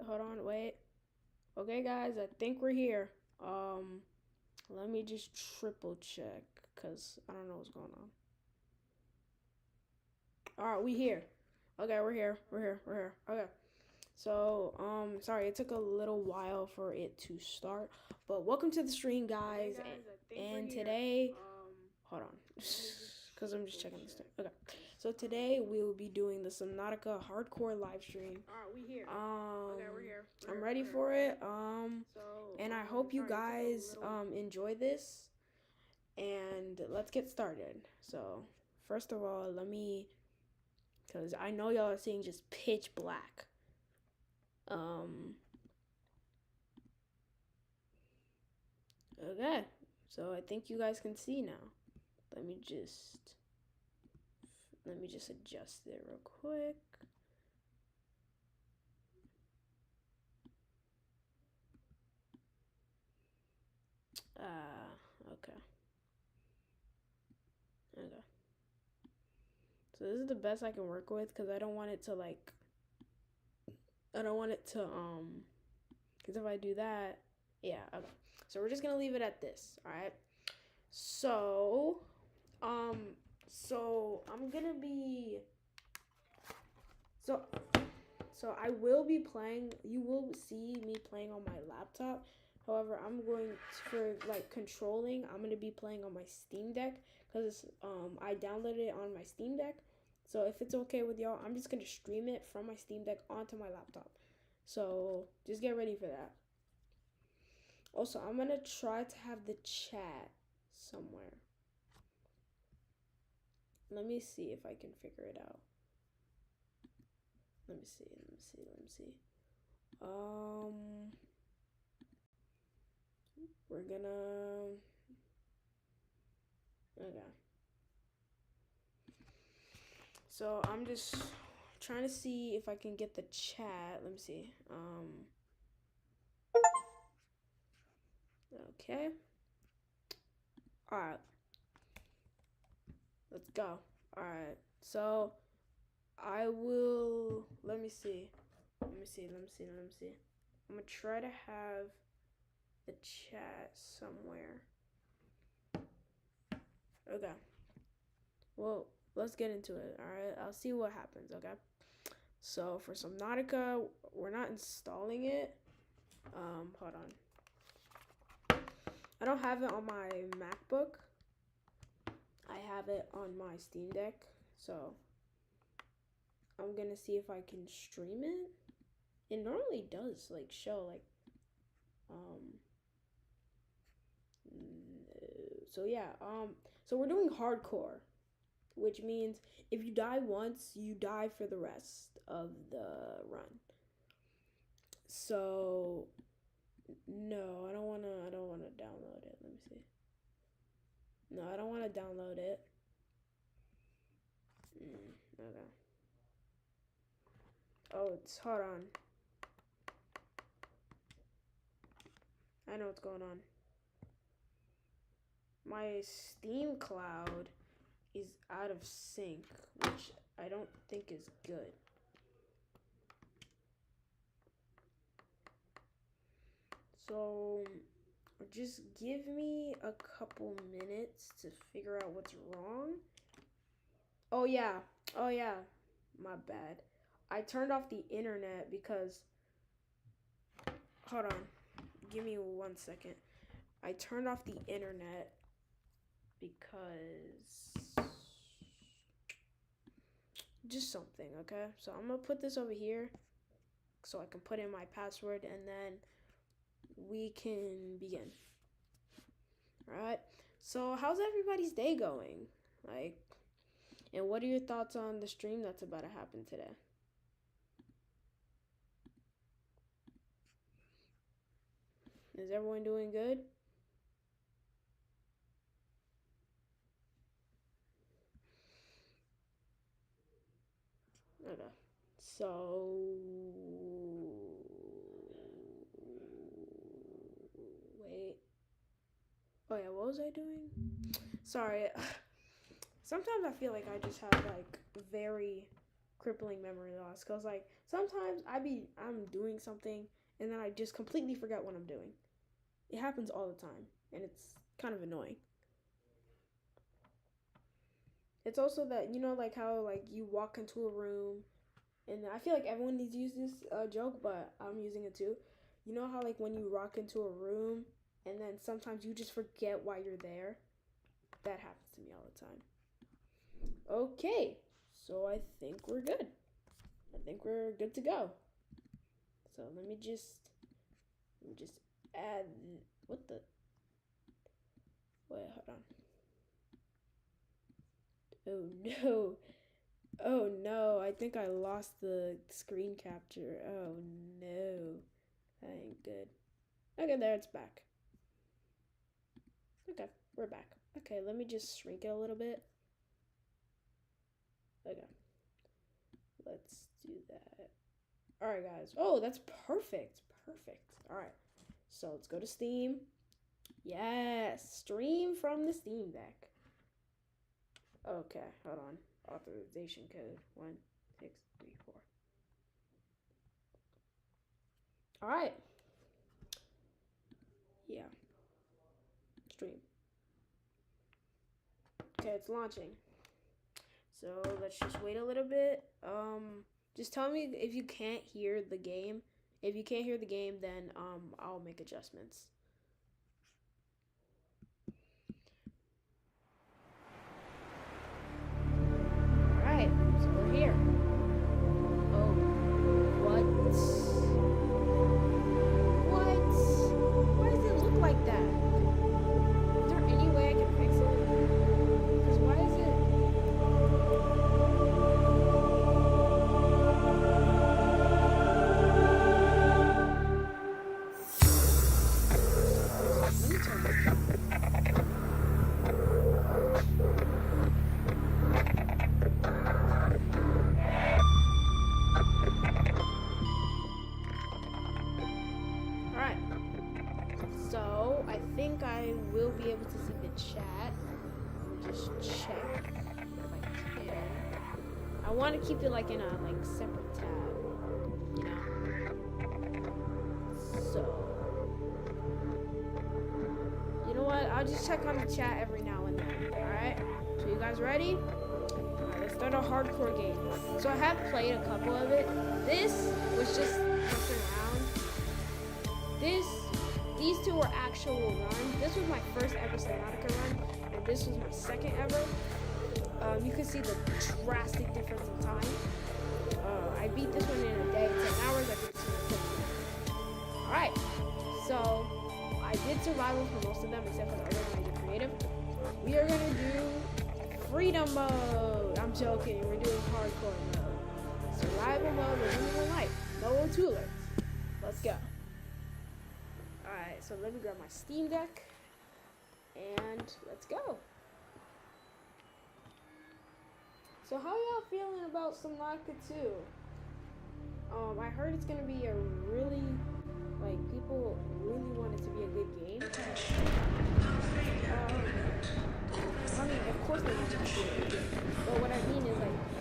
Hold on, wait. Okay, guys, I think we're here. Let me just triple check, cause I don't know what's going on. All right, we here. Okay, we're here. Okay. So, sorry, it took a little while for it to start, but welcome to the stream, guys. And today, hold on, cause I'm just checking this thing. Okay, so today we will be doing the Subnautica hardcore live stream. Alright, we here. Okay, we're here. I'm ready for it. So, And I hope you sorry, guys enjoy this. And let's get started. So, first of all, cause I know y'all are seeing just pitch black. Okay, so I think you guys can see now. Let me just adjust it real quick. Okay. So this is the best I can work with, because I don't want it to because if I do that, yeah, okay. So we're just gonna leave it at this, all right? So, so I'm gonna be, so I will be playing, you will see me playing on my laptop. However, I'm going for like controlling, I'm gonna be playing on my Steam Deck, because I downloaded it on my Steam Deck. So if it's okay with y'all, I'm just gonna stream it from my Steam Deck onto my laptop. So just get ready for that. Also, I'm gonna try to have the chat somewhere. Let me see if I can figure it out. Let me see. We're gonna, okay. So I'm just trying to see if I can get the chat. Let me see. Okay. All right. Let's go. All right. So I will, let me see. I'm gonna try to have the chat somewhere. Okay. Well, let's get into it. All right. I'll see what happens. Okay. So for Subnautica, we're not installing it. Hold on. I don't have it on my MacBook. I have it on my Steam Deck. So I'm gonna see if I can stream it. It normally does like show like so yeah, so we're doing hardcore, which means if you die once, you die for the rest of the run. So no, I don't wanna download it. Let me see. No, I don't wanna download it. Okay. Oh, it's, hold on. I know what's going on. My Steam cloud is out of sync, which I don't think is good. So just give me a couple minutes to figure out what's wrong. Oh yeah, my bad. I turned off the internet because, hold on, give me 1 second. I turned off the internet because just something, okay? So I'm gonna put this over here so I can put in my password, and then we can begin. All right. So how's everybody's day going? Like, and what are your thoughts on the stream that's about to happen today? Is everyone doing good? Okay. So wait. Oh yeah, what was I doing? Sorry. Sometimes I feel like I just have like very crippling memory loss because like sometimes I'm doing something and then I just completely forget what I'm doing. It happens all the time and it's kind of annoying. It's also that like how like you walk into a room and I feel like everyone needs to use this joke, but I'm using it too. You know how like when you walk into a room and then sometimes you just forget why you're there? That happens to me all the time. Okay, so I think we're good. I think we're good to go. So let me just add, what the, wait, hold on. Oh no. Oh no, I think I lost the screen capture. Oh no, that ain't good. Okay, there, it's back. Okay, we're back. Okay, let me just shrink it a little bit. Okay, let's do that. All right, guys. Oh, that's perfect. Perfect. All right, so let's go to Steam. Yes, stream from the Steam Deck. Okay, hold on. Authorization code 1634. All right. Yeah. Stream. Okay, it's launching. So let's just wait a little bit. Just tell me if you can't hear the game. If you can't hear the game, then I'll make adjustments. All right, so we're here. Oh, what? What? Why does it look like that? Is there any way I can fix it? Because why is it? Let me turn this down. Alright. So I think I will be able to see the chat. Let me just check if I can. I want to keep it like in a separate tab, you know. So you know what? I'll just check on the chat every now and then. Alright? So you guys ready? Alright, let's start a hardcore game. So I have played a couple of it. This was just messing around. These two were actual runs. This was my first ever Subnautica run, and this was my second ever. You can see the drastic difference in time. I beat this one in a day, 10 hours. I beat this one in 15. Alright, so I did survival for most of them, except for the other one I did creative. We are gonna do freedom mode. I'm joking, we're doing hardcore mode. Survival mode, we're living life. No toolers. Let's go. Alright, so let me grab my Steam Deck and let's go. So how y'all feeling about Subnautica 2? I heard it's gonna be a really, people really want it to be a good game. I mean, of course they want it to be a good game, but what I mean is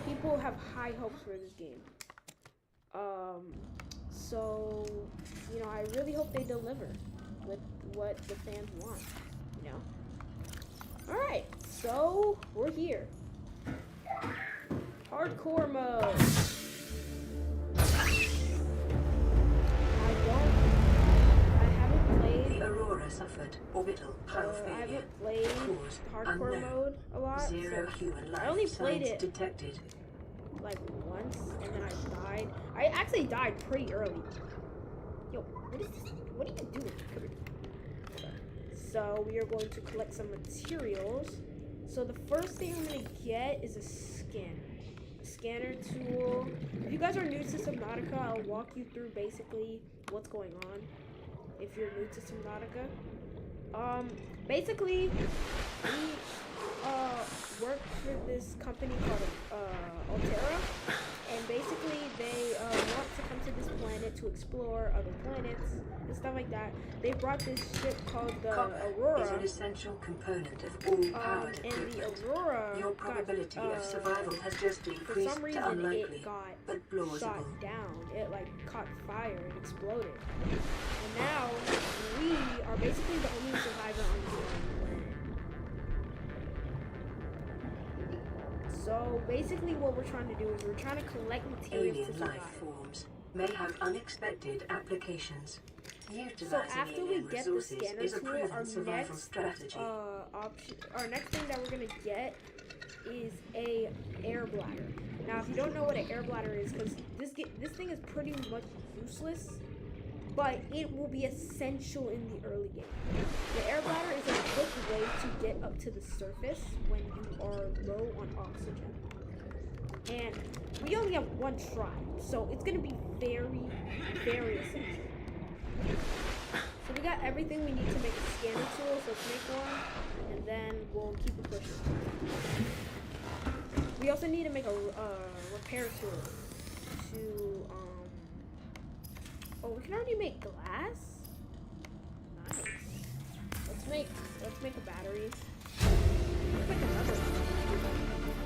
people have high hopes for this game. So, I really hope they deliver with what the fans want, Alright, so we're here. Hardcore mode. I haven't played. The Aurora suffered orbital hull failure. I haven't played hardcore mode a lot. Zero human life I only played it detected. Once, and then I died. I actually died pretty early. Yo, what is this? What are you doing? So we are going to collect some materials. So the first thing I'm gonna get is a scanner. A scanner tool. If you guys are new to Subnautica, I'll walk you through basically what's going on. If you're new to Subnautica. Basically, we work for this company called Altera, and basically they want to come to this planet to explore other planets and stuff like that. They brought this ship called the Copper is Aurora. an essential component of all powered And the equipment. Aurora Your probability got, of survival has just for increased some to reason unlikely, it got but plausible. shot down. It like caught fire and exploded. And now we are basically the only survivor on this planet. So basically what we're trying to do is we're trying to collect materials to Alien survive. life forms may have unexpected applications. Utilizing So after we alien get the resources scanner is a tool, proven survival strategy. our next thing that we're gonna get is a air bladder. Now, if you don't know what an air bladder is, because this thing is pretty much useless, but it will be essential in the early game. The air bladder is a quick way to get up to the surface when you are low on oxygen. And we only have one try, so it's gonna be very, very essential. So we got everything we need to make a scanner tool, so let's make one, and then we'll keep it pushing. We also need to make a repair tool to, oh, we can already make glass? Nice. Let's make a battery. Let's make another one.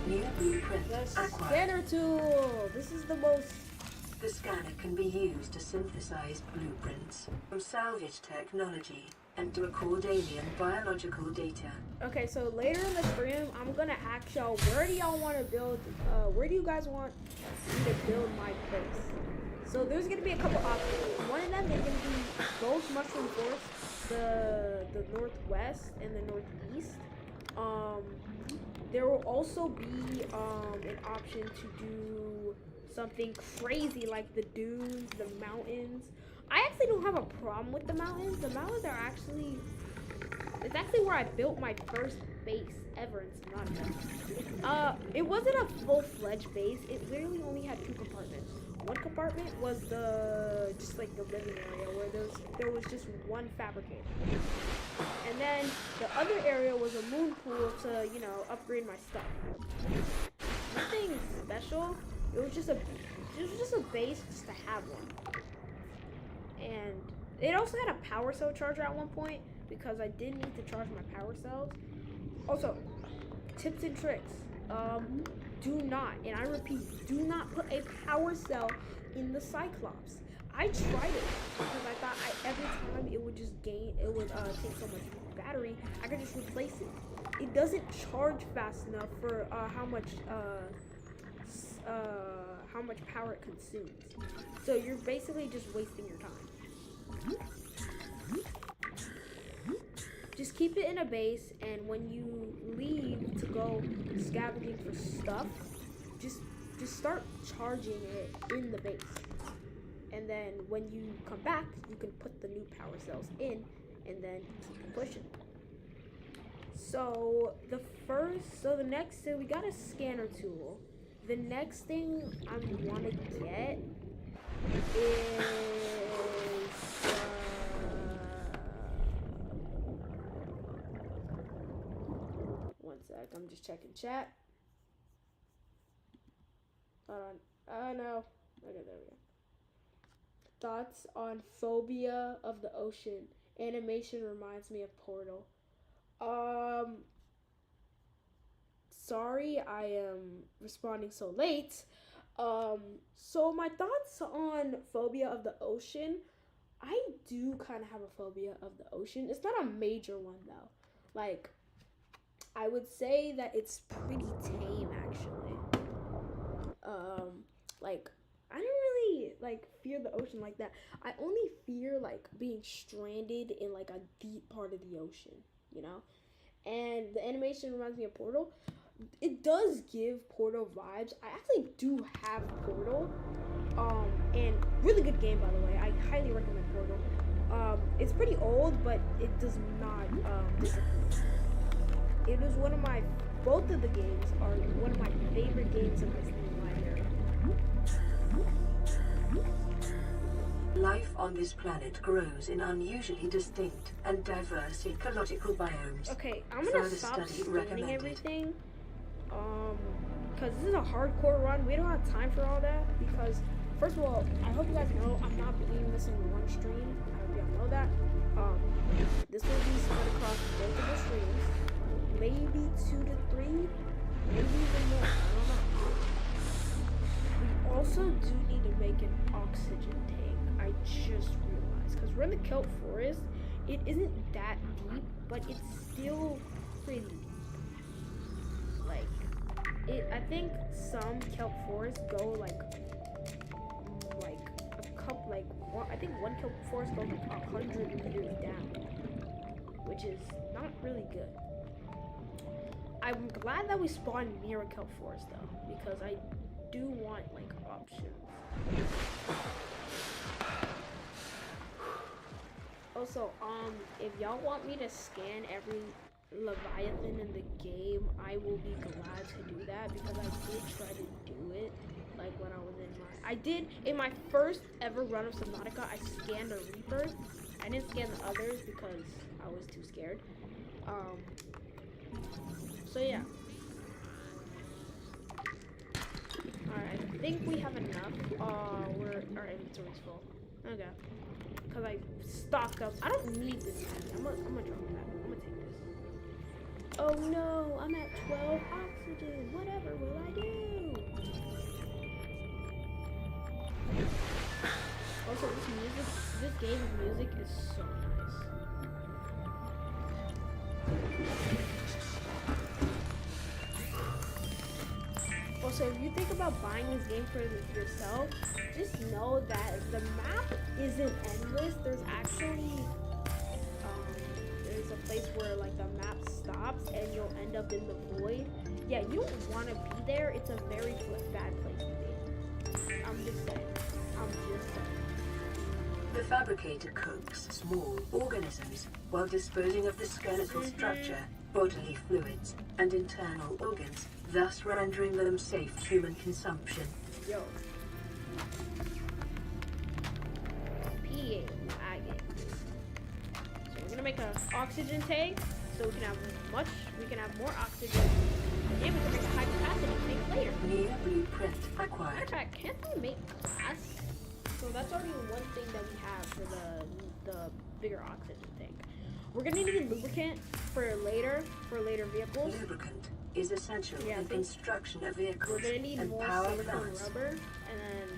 New blueprint The acquired. scanner tool! This is the most... The scanner can be used to synthesize blueprints from salvage technology and to record alien biological data. Okay, so later in the stream, I'm gonna ask y'all, where do y'all want to build, where do you guys want me to build my base? So there's gonna be a couple options. One of them is gonna be both mushroom forests, the northwest and the northeast. There will also be an option to do something crazy like the dunes, the mountains. I actually don't have a problem with the mountains. The mountains are actually, it's actually where I built my first base ever in Subnautica. It wasn't a full-fledged base. It literally only had 2 compartments. One compartment was just like the living area where there was just one fabricator. And then the other area was a moon pool to, you know, upgrade my stuff. Nothing special. It was just a base just to have one. And it also had a power cell charger at one point because I did need to charge my power cells. Also, tips and tricks. Do not, and I repeat, do not put a power cell in the Cyclops. I tried it because I thought every time it would take so much battery, I could just replace it. It doesn't charge fast enough for how much power it consumes. So you're basically just wasting your time. Just keep it in a base, and when you leave to go scavenging for stuff, just start charging it in the base. And then when you come back, you can put the new power cells in, and then keep pushing. So the next thing, we got a scanner tool. The next thing I want to get is one sec, I'm just checking chat. Hold on. Oh no. Okay, there we go. Thoughts on phobia of the ocean. Animation reminds me of Portal. Sorry I am responding so late. So my thoughts on phobia of the ocean. I do kind of have a phobia of the ocean. It's not a major one though. Like, I would say that it's pretty tame actually. Like, I don't really like fear the ocean like that. I only fear like being stranded in like a deep part of the ocean, you know? And the animation reminds me of Portal. It does give Portal vibes. I actually do have Portal. And really good game, by the way. I highly recommend Portal. It's pretty old, but it does not disappoint. It is both of the games are one of my favorite games of my Steam library. Life on this planet grows in unusually distinct and diverse ecological biomes. Okay, I'm gonna Further stop study scanning recommended. everything. Because this is a hardcore run. We don't have time for all that because because first of all, I hope you guys know I'm not doing this in one stream. I hope y'all know that. This will be spread across multiple streams, maybe 2 to 3, maybe even more. I don't know. We also do need to make an oxygen tank. I just realized because we're in the kelp forest. It isn't that deep, but it's still pretty deep. Like I think some kelp forests go like a couple, like one, I think one kelp forest goes like 100 meters down, which is not really good. I'm glad that we spawned near a kelp forest though, because I do want like options. Also, if y'all want me to scan every Leviathan in the game, I will be glad to do that because I did try to do it, like when I was in my first ever run of Subnautica, I scanned a Reaper. I didn't scan the others because I was too scared. So yeah. Alright, I think we have enough. Our inventory's full. Okay. Because I stocked up. I don't need this thing. I'm gonna drop that. I'm gonna take this. Oh no, I'm at 12 oxygen. Whatever will I do? Also, this game's music is so nice. Also, if you think about buying this game for yourself, just know that the map isn't endless. There's actually there's a place where like the map stops and you'll end up in the void. Yeah, you don't want to be there. It's a very bad place to be. I'm just saying. The fabricator cooks small organisms while disposing of the skeletal structure, bodily fluids, and internal organs, thus rendering them safe for human consumption. Yo. lagging. So we're gonna make an oxygen tank so we can have more oxygen, and we can make a high capacity tank later. New blueprint acquired. Matter of fact, can't we make glass? So that's already one thing that we have for the bigger oxygen tank. We're gonna need lubricant for later vehicles. Lubricant is essential in construction of vehicles. We're gonna need and more power silicone plants. rubber and then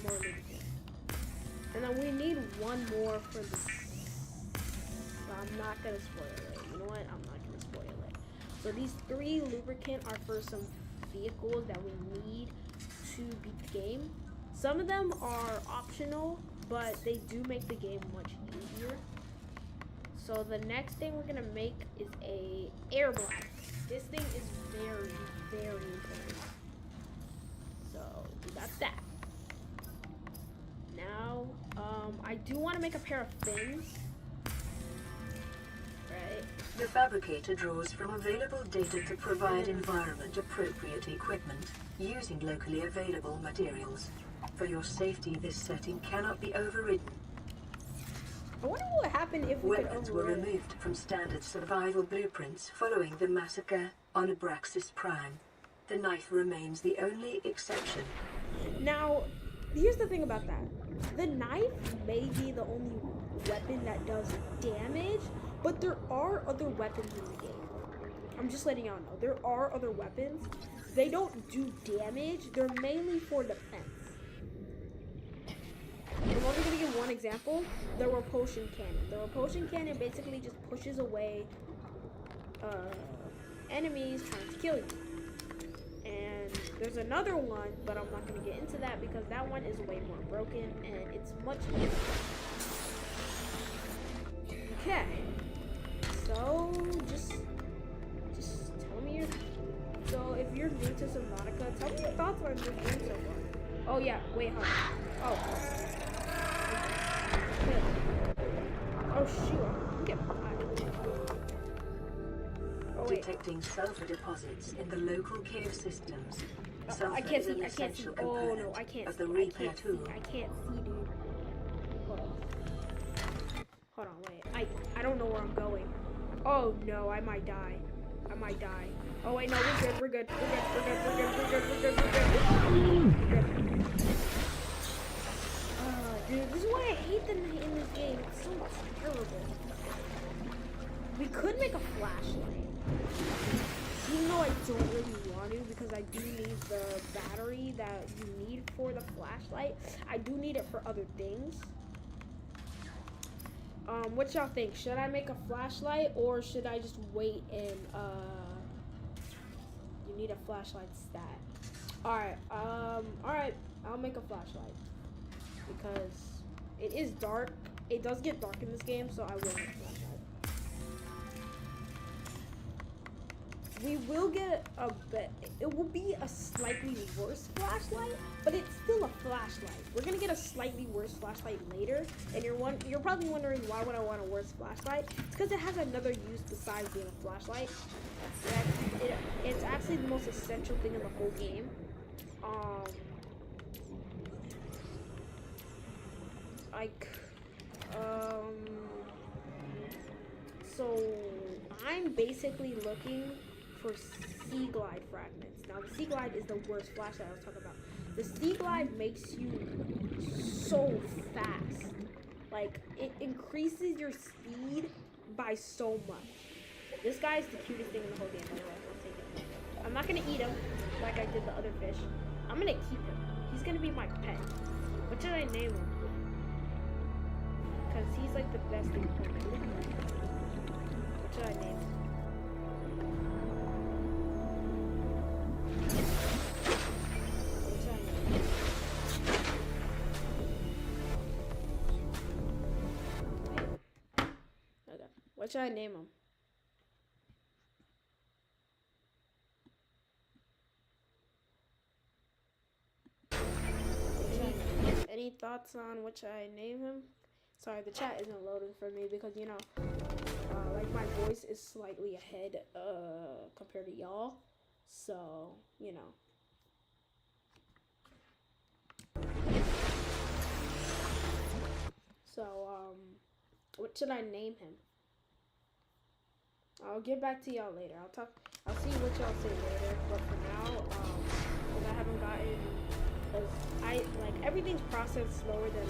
more lubricant. And then we need one more for the. But I'm not gonna spoil it. You know what? I'm not gonna spoil it. So these 3 lubricant are for some vehicles that we need to beat the game. Some of them are optional, but they do make the game much easier. So the next thing we're gonna make is a air blast. This thing is very, very important. So we got that. Now, I do want to make a pair of fins. Right. The fabricator draws from available data to provide environment-appropriate equipment using locally available materials. For your safety, this setting cannot be overridden. I wonder what would happen if we could Weapons were override it. removed from standard survival blueprints following the massacre on Abraxas Prime. The knife remains the only exception. Now, here's the thing about that. The knife may be the only weapon that does damage, but there are other weapons in the game. I'm just letting y'all know. There are other weapons. They don't do damage. They're mainly for defense. I'm only going to give one example. The repulsion cannon. The repulsion cannon basically just pushes away enemies trying to kill you. And there's another one, but I'm not going to get into that because that one is way more broken and it's much easier. Okay. So, just tell me so if you're new to Subnautica, tell me your thoughts on this game so far. Oh yeah, wait, hold on. Oh shoot, I'm getting hot. Oh wait. Detecting sulfur deposits in the local cave systems. I can't see. I can't see. Oh no, I can't see. I can't see. I can't see, dude. Hold on, wait. I don't know where I'm going. Oh no, I might die. Oh wait, no, we're good. We're good. functionality that you need for the flashlight. I do need it for other things. What y'all think? Should I make a flashlight or should I just wait and you need a flashlight stat? Alright, I'll make a flashlight because it is dark. It does get dark in this game, so I will make a flashlight. We will get a bit. It will be a slightly worse flashlight, but it's still a flashlight. We're gonna get a slightly worse flashlight later, and you're probably wondering why would I want a worse flashlight? It's because it has another use besides being a flashlight. It's actually the most essential thing in the whole game. So I'm basically looking for sea glide fragments. Now the sea glide is the worst flashlight I was talking about. The sea glide makes you so fast. Like it increases your speed by so much. This guy is the cutest thing in the whole game, by the way. I'll take it. I'm not gonna eat him like I did the other fish. I'm gonna keep him. He's gonna be my pet. What should I name him? Because he's like the best thing for me. What should I name him? What should I name him? Any thoughts on what should I name him? Sorry, the chat isn't loading for me because, you know, like my voice is slightly ahead compared to y'all. So, you know. So, what should I name him? I'll get back to y'all later. I'll see what y'all say later. But for now, because I haven't gotten, everything's processed slower than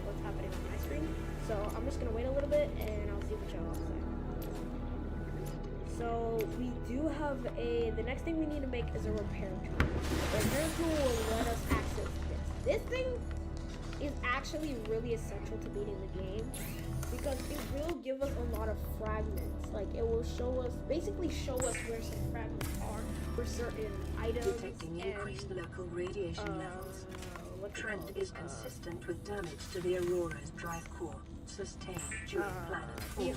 what's happening on my screen. So I'm just gonna wait a little bit and I'll see what y'all say. So we do have the next thing we need to make is a repair tool. The repair tool will let us access this. This thing is actually really essential to beating the game because it will give us a lot of fragments. Like it will basically show us where some fragments are for certain items. Detecting increased local radiation levels. Trend is consistent with damage to the Aurora's drive core sustained during planet fall.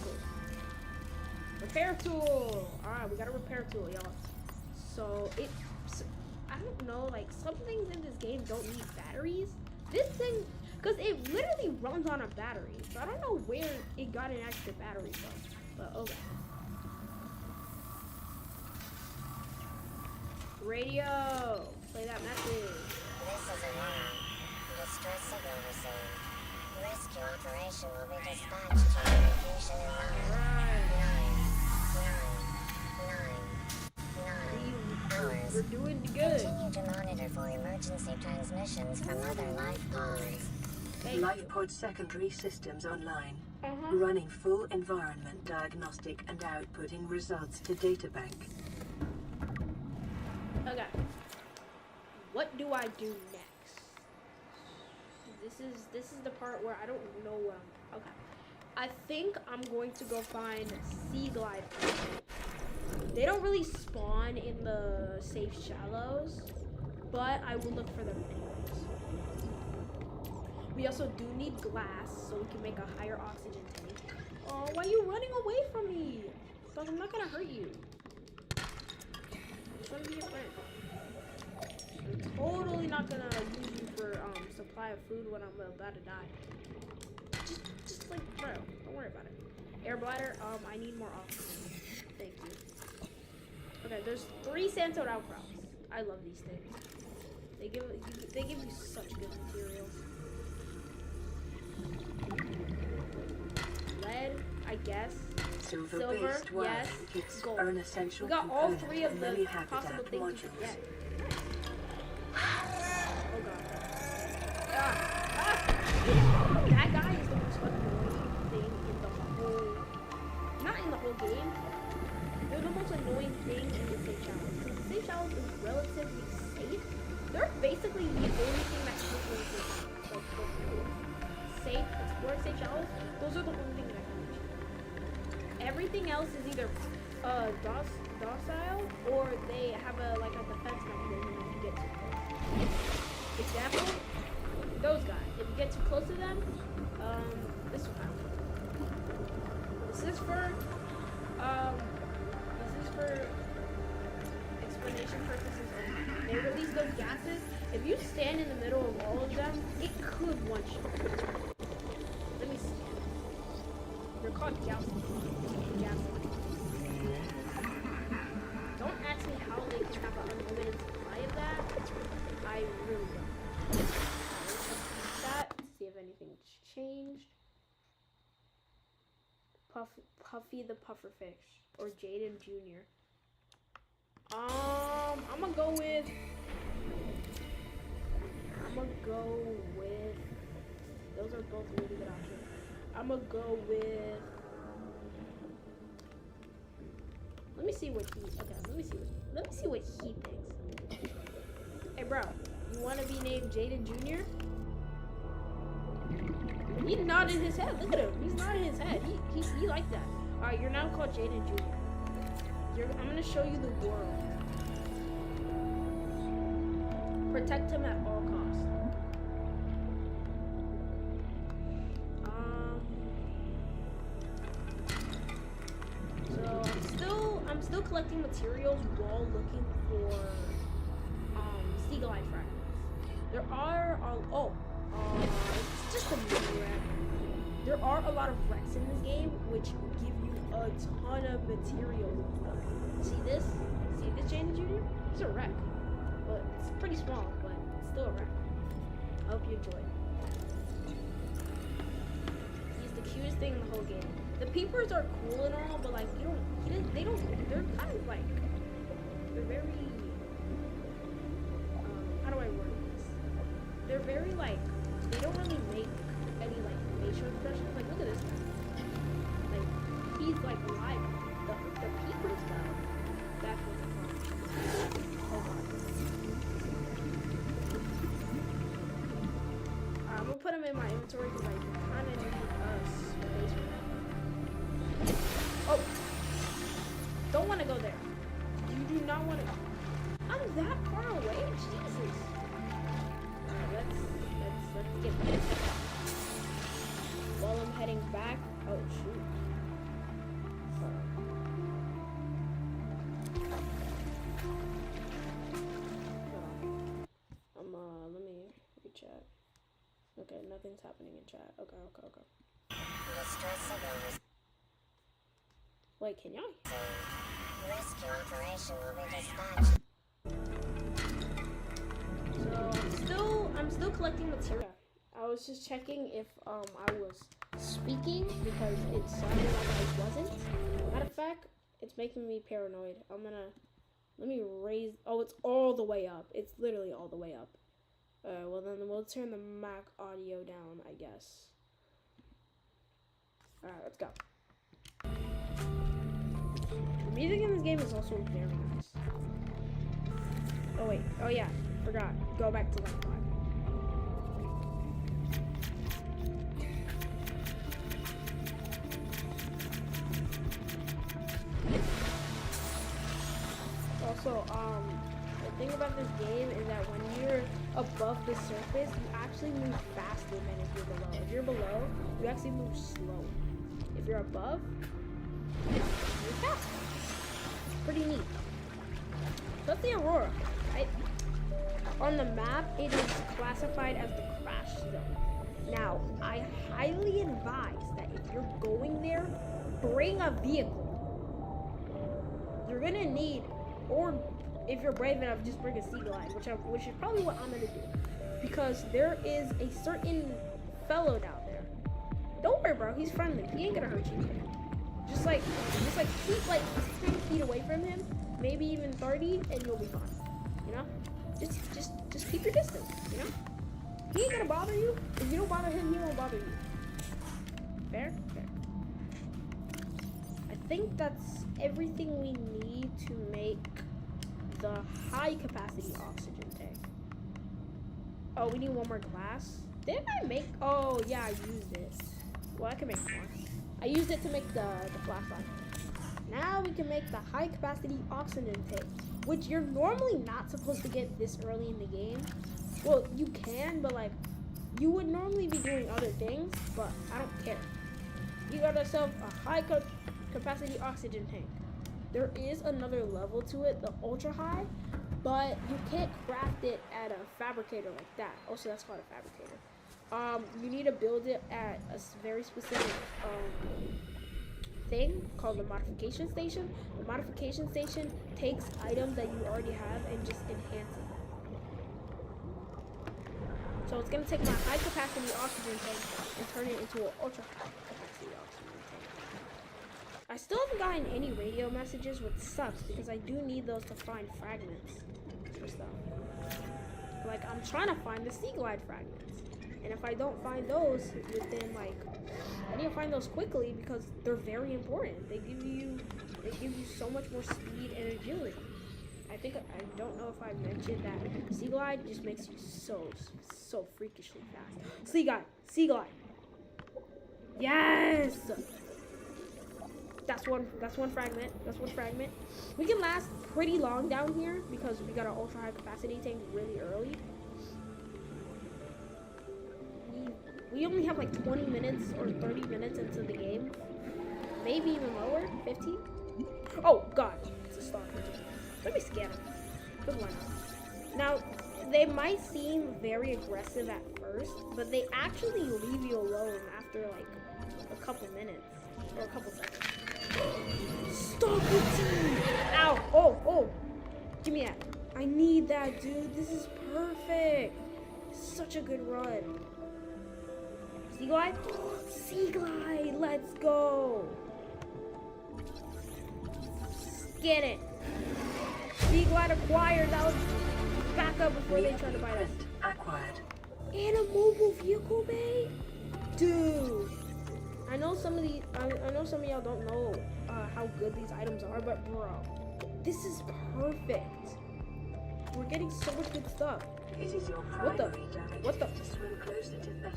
Repair tool. All right, we got a repair tool, y'all. So I don't know, like some things in this game don't need batteries. This thing, because it literally runs on a battery. So I don't know where it got an extra battery from. But okay. Radio. Play that message. This is Aurora. Distress signal received. Rescue operation will be dispatched to your location in 9 hours. We're doing good. Continue to monitor for emergency transmissions from other life pods. Life pod secondary systems online. Running full environment diagnostic and outputting results to databank. Okay. What do I do next? This is the part where I don't know where I'm. Okay. I think I'm going to go find sea glide. They don't really spawn in the safe shallows, but I will look for them anyways. We also do need glass so we can make a higher oxygen tank. Oh, why are you running away from me? Dog, I'm not gonna hurt you. I'm just trying to be your friend. I'm totally not gonna use you for supply of food when I'm about to die. Just like, bro, don't worry about it. Air bladder, I need more oxygen. Thank you. Okay, there's 3 sandstone outcrops. I love these things. They give you such good materials. Lead, I guess. Silver, yes. Gold. Are an essential We got all component 3 of the many habitat possible things you modules. can get. Oh god. That guy is the most annoying thing in the whole... Not in the whole game. They're the most annoying thing in the safe shallows. Because the safe shallows is relatively safe. They're basically Those are the only things I can reach. Everything else is either docile or they have a defense mechanism if you get too close. Example, those guys. If you get too close to them, this one. This is for explanation purposes only. They release those gases. If you stand in the middle of all of them, it could one-shot. Let me see. They're called gases. Don't ask me how they can have an unlimited supply of that. I really don't. Let's check that, see if anything's changed. Puffy the Pufferfish or Jaden Jr. I'm gonna go with. Those are both really good options. I'm gonna go with. Let me see what he. Okay, let me see what he thinks. Hey, bro, you want to be named Jaden Jr.? He's nodding his head. Look at him. He's nodding his head. He like that. All right, you're now called Jaden Jr. I'm gonna show you the world. Protect him at all costs. So I'm still collecting materials while looking for Seagull Eye fragments. There are it's just a mini wreck. There are a lot of wrecks in this game which give you a ton of materials and stuff. See this? See this, Jaden Jr.? It's a wreck. But it's pretty small, but it's still a wreck. I hope you enjoy it. He's the cutest thing in the whole game. The peepers are cool and all, but like they're kind of like, they're very, how do I word this? They're very like, they don't really make any like facial expressions. Like, look at this guy. Like, he's like live. The peepers though, that's what's fun. Oh god. I'm gonna put him in my inventory because I kind of need space for that. Oh! Don't want to go there. You do not want to. I'm that far away? Jesus. Alright, let's get back. While I'm heading back. Oh, shoot. Let me read chat. Okay, nothing's happening in chat. Okay. Distress signal. Wait, can y'all? Rescue operation will be dispatched. So I'm still collecting material. I was just checking if I was speaking because it sounded like I wasn't. Matter of fact, it's making me paranoid. Let me raise. Oh, it's all the way up. It's literally all the way up. Well then we'll turn the Mac audio down, I guess. Alright, let's go. The music in this game is also very nice. Oh wait, oh yeah, forgot. Go back to like 5. Also, the thing about this game is that when you're above the surface, you actually move faster than if you're below. If you're below, you actually move slow. If you're above, you move fast. Pretty neat. That's the Aurora, right? On the map, it is classified as the crash zone. Now, I highly advise that if you're going there, bring a vehicle. You're gonna need, or if you're brave enough, just bring a sea glide, which is probably what I'm gonna do, because there is a certain fellow down there. Don't worry, bro. He's friendly. He ain't gonna hurt you. Just keep like 10 feet away from him, maybe even 30, and you'll be fine. You know, just keep your distance. You know, he ain't gonna bother you. If you don't bother him, he won't bother you. Fair. I think that's everything we need to make the high capacity oxygen tank. Oh, we need one more glass. Didn't I make? Oh yeah, I used it. Well, I can make more. I used it to make the flashlight. Now we can make the high capacity oxygen tank, which you're normally not supposed to get this early in the game. Well, you can, but like, you would normally be doing other things, but I don't care. You got yourself a high capacity oxygen tank. There is another level to it, the ultra high, but you can't craft it at a fabricator like that. Also, that's called a fabricator. You need to build it at a very specific thing called the modification station. The modification station takes items that you already have and just enhances them. So it's gonna take my high capacity oxygen tank and turn it into an ultra high capacity oxygen tank. I still haven't gotten any radio messages, which sucks because I do need those to find fragments for stuff. Like, I'm trying to find the sea glide fragments. And if I don't find those within, like, I need to find those quickly because they're very important. They give you so much more speed and agility. I don't know if I mentioned that sea glide just makes you so freakishly fast. Sea glide. Yes! That's one fragment. We can last pretty long down here because we got our ultra high capacity tank really early. We only have like 20 minutes or 30 minutes into the game. Maybe even lower, 15. Oh god, it's a star. Let me scan them. Good one. Now, they might seem very aggressive at first, but they actually leave you alone after like a couple minutes or a couple seconds. Stop it! Ow! Oh! Give me that. I need that, dude. This is perfect. Such a good run. Sea glide? Sea glide! Let's go! Get it! Sea glide acquired. That was back up before they try to bite us. Acquired. And a mobile vehicle bay? Dude! I know some of y'all don't know how good these items are, but bro, this is perfect. We're getting so much good stuff. It is your What the? to swim closer to that.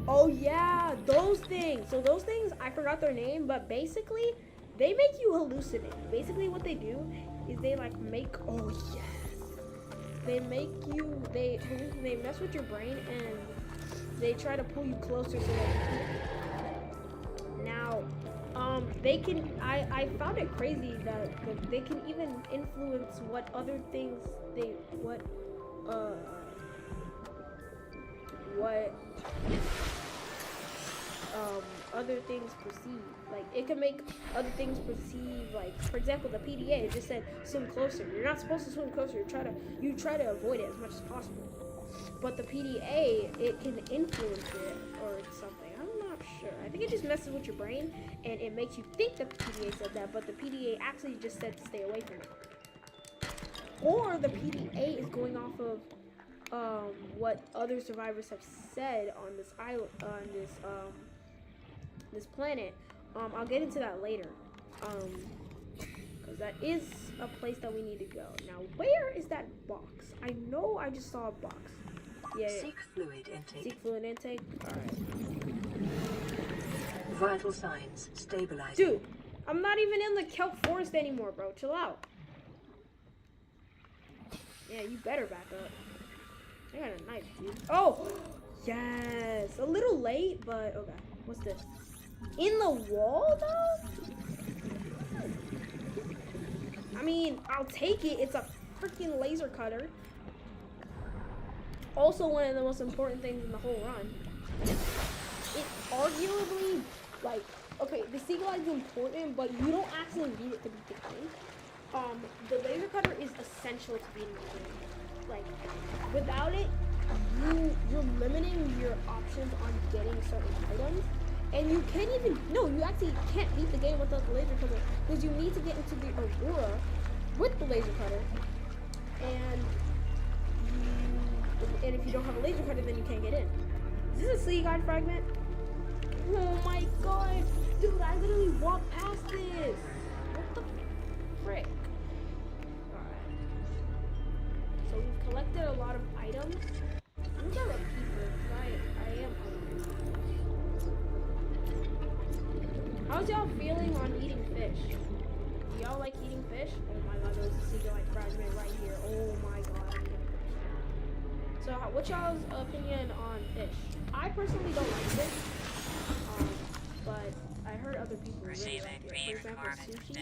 Oh yeah, those things. So those things, I forgot their name, but basically, they make you hallucinate. Basically what they do is they like make, oh yes. They make you, they mess with your brain and they try to pull you closer so that now, they can, I found it crazy that they can even influence what other things other things perceive. Like, it can make other things perceive, like, for example, the PDA, it just said swim closer. You're not supposed to swim closer. You try to avoid it as much as possible. But the PDA, it can influence it or something. I'm not sure. I think it just messes with your brain and it makes you think the PDA said that, but the PDA actually just said to stay away from it. Or the PDA is going off of what other survivors have said on this island, on this planet. I'll get into that later, because that is a place that we need to go. Now, where is that box? I know I just saw a box. Yeah. Seek fluid intake. Seek fluid intake. All right. Vital signs stabilizing. Dude, I'm not even in the kelp forest anymore, bro. Chill out. Yeah, you better back up. I got a knife, dude. Oh, yes. A little late, but okay. What's this? In the wall, though? I mean, I'll take it. It's a freaking laser cutter. Also, one of the most important things in the whole run. It arguably, like, okay, the sea glide is important, but you don't actually need it to beat the game. The laser cutter is essential to beating the game. Like, without it, you're limiting your options on getting certain items. And you can't even, no, you actually can't beat the game without the laser cutter, because you need to get into the Aurora with the laser cutter, and if you don't have a laser cutter, then you can't get in. Is this a sea glide fragment? Oh my god, dude, I literally walked past this. What the frick? Alright. So we've collected a lot of items. I'm gonna keep it, because I am hungry. how's y'all feeling on eating fish? Do y'all like eating fish? Oh my god, there's a seagull fragment right here. Oh my god, I'm gonna fish. So, what's y'all's opinion on fish? I personally don't like fish, but I heard other people really like it. For example, sushi.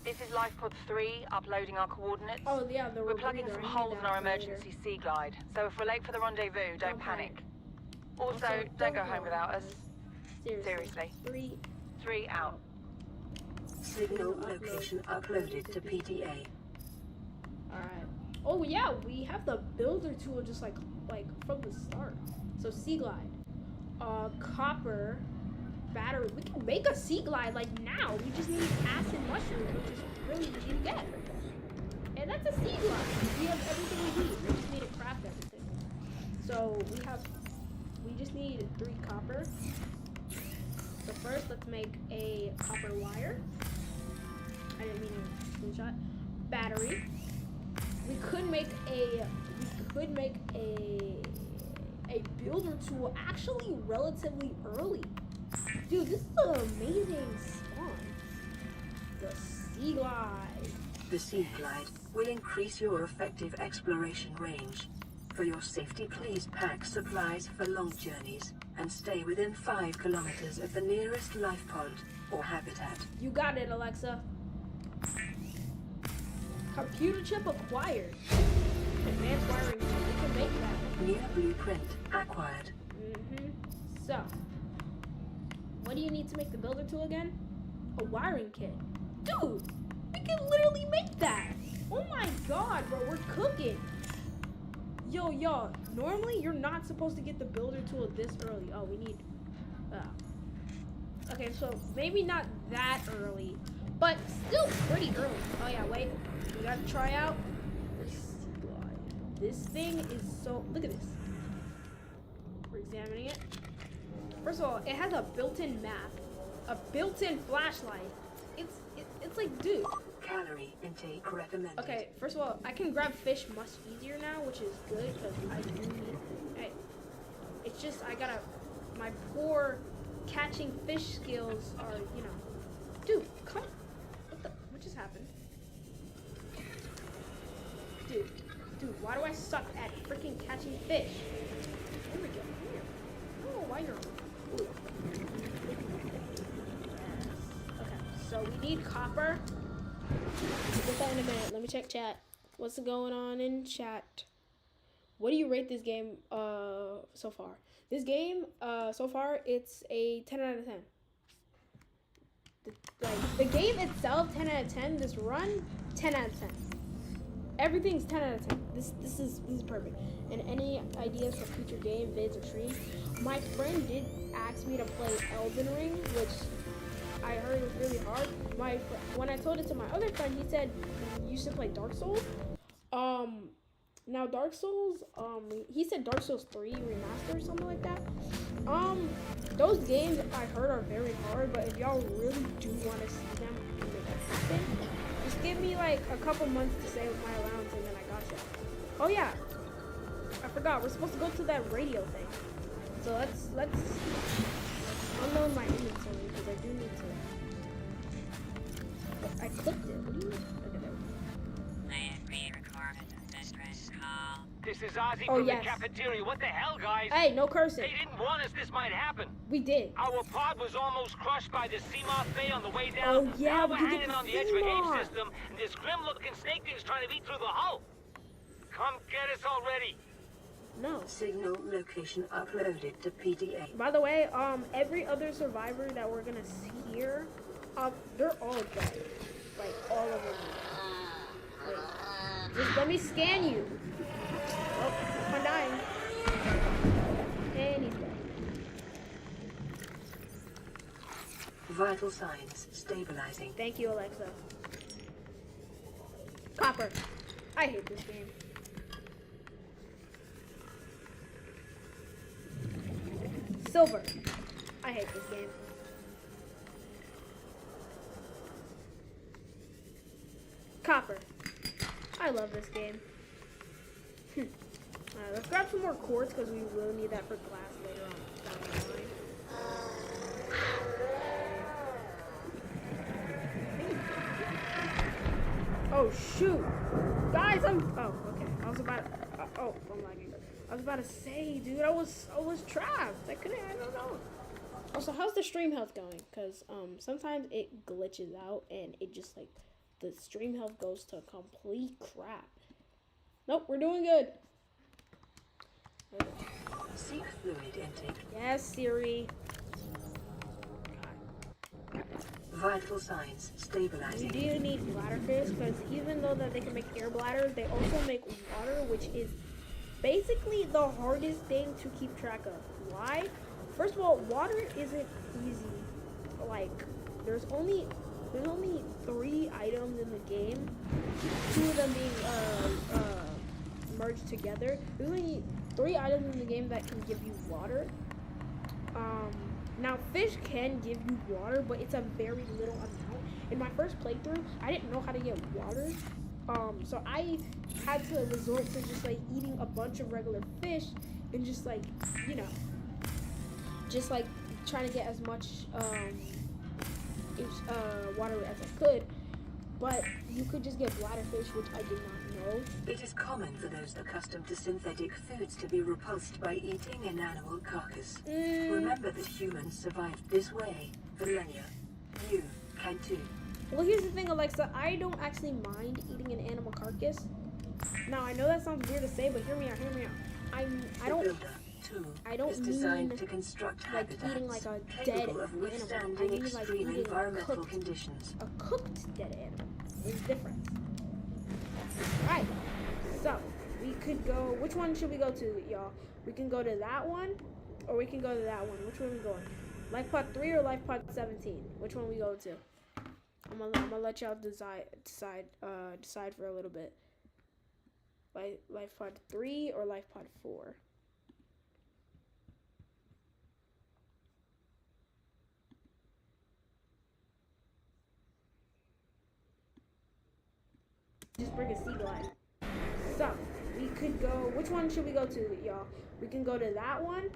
This is Lifepod 3, uploading our coordinates. Oh yeah, We're plugging some holes in our emergency sea glide, so if we're late for the rendezvous, don't panic. Also, don't go home without us. Seriously. 3 out. Signal location uploaded to PDA. Alright. Oh yeah, we have the builder tool just like from the start. So sea glide. Copper. Battery. We can make a sea glide like now. We just need acid mushroom, which is really easy to get. And that's a sea glide. We have everything we need. We just need to craft everything. So we just need 3 copper. So first let's make a copper wire. I didn't mean to screenshot. Battery. We could make a builder tool actually relatively early. Dude, this is an amazing spawn. The sea glide. The sea glide will increase your effective exploration range. For your safety, please pack supplies for long journeys and stay within 5 kilometers of the nearest life pod or habitat. You got it, Alexa. Computer chip acquired. Advanced wiring chip. We can make that. New blueprint acquired. So, what do you need to make the builder tool again? A wiring kit. Dude, we can literally make that. Oh my god, bro, we're cooking. Yo, y'all, normally you're not supposed to get the builder tool this early. Oh, we need, okay, so maybe not that early, but still pretty early. Oh yeah, wait, we gotta try out the sea glide. This thing is so, look at this. We're examining it. First of all, it has a built-in map, a built-in flashlight. It's like, dude. Calorie intake recommended. Okay, first of all, I can grab fish much easier now, which is good because I do need. It's just my poor catching fish skills are, dude, come. What just happened? Dude, why do I suck at freaking catching fish? There we go. Here. I don't know why you're. Ooh. Okay, so we need copper. We'll get that in a minute. Let me check chat. What's going on in chat? What do you rate this game so far? This game so far it's a 10 out of 10. The game itself 10 out of 10. This run 10 out of 10. Everything's 10 out of 10. This is perfect. And any ideas for future game vids or streams? My friend did ask me to play Elden Ring, which I heard it was really hard. When I told it to my other friend, he said you should play Dark Souls. Now Dark Souls, he said Dark Souls 3 remaster or something like that. Those games I heard are very hard, but if y'all really do want to see them and make it happen, just give me like a couple months to save my allowance and then I got you. Oh yeah, I forgot, we're supposed to go to that radio thing. So let's unload my inventory because I do need to. I clicked it. What do you mean? Okay, there we go. This is Ozzy Oh, from yes. the cafeteria. What the hell, guys? Hey, no cursing. They didn't warn us this might happen. We did. Our pod was almost crushed by the Seamoth Bay on the way down. Oh, yeah, now we we're did hanging the on the edge of a Seamoth. cave system, and this grim-looking snake thing's trying to eat through the hull. Come get us already. No. Signal location uploaded to PDA. By the way, every other survivor that we're gonna see here, they're all dead. Like, all of them. Wait. Just let me scan you. Oh, I'm dying. And he's dead. Vital signs stabilizing. Thank you, Alexa. Copper. I hate this game. Silver. I hate this game. Copper. I love this game. Alright, let's grab some more quartz because we will need that for glass later on down the line. Oh shoot, guys! Oh, okay. I was about. I'm lagging. I was about to say, dude, I was trapped. I don't know. Also, how's the stream health going? Cause sometimes it glitches out and it just like the stream health goes to complete crap. Nope, we're doing good. Seek fluid intake. Yes, Siri. Vital signs We stabilizing. do need bladderfish because even though that they can make air bladders, they also make water, which is basically the hardest thing to keep track of. Why? First of all, water isn't easy. Like, there's only 3 items in the game. 2 of them being merged together. There's only 3 items in the game that can give you water. Now fish can give you water, but it's a very little amount. In my first playthrough, I didn't know how to get water. So I had to resort to just like eating a bunch of regular fish and just like, you know, just like trying to get as much water as I could. But you could just get bladderfish, which I did not know. It is common for those accustomed to synthetic foods to be repulsed by eating an animal carcass. Remember that humans survived this way for millennia. You can too. Well, here's the thing, Alexa. I don't actually mind eating an animal carcass. Now, I know that sounds weird to say, but hear me out. I don't is designed mean to construct like habitats eating like a dead capable of animal. withstanding I mean like extreme eating environmental conditions. a cooked dead animal. There's difference. Alright, so we could go. Which one should we go to, y'all? We can go to that one, or we can go to that one. Which one are we going? Life pod 3 or life pod 17? Which one we go to? I'm gonna let y'all decide for a little bit. Life pod 3 or life pod 4? Just bring a sea glide. So we could go. Which one should we go to, y'all? We can go to that one,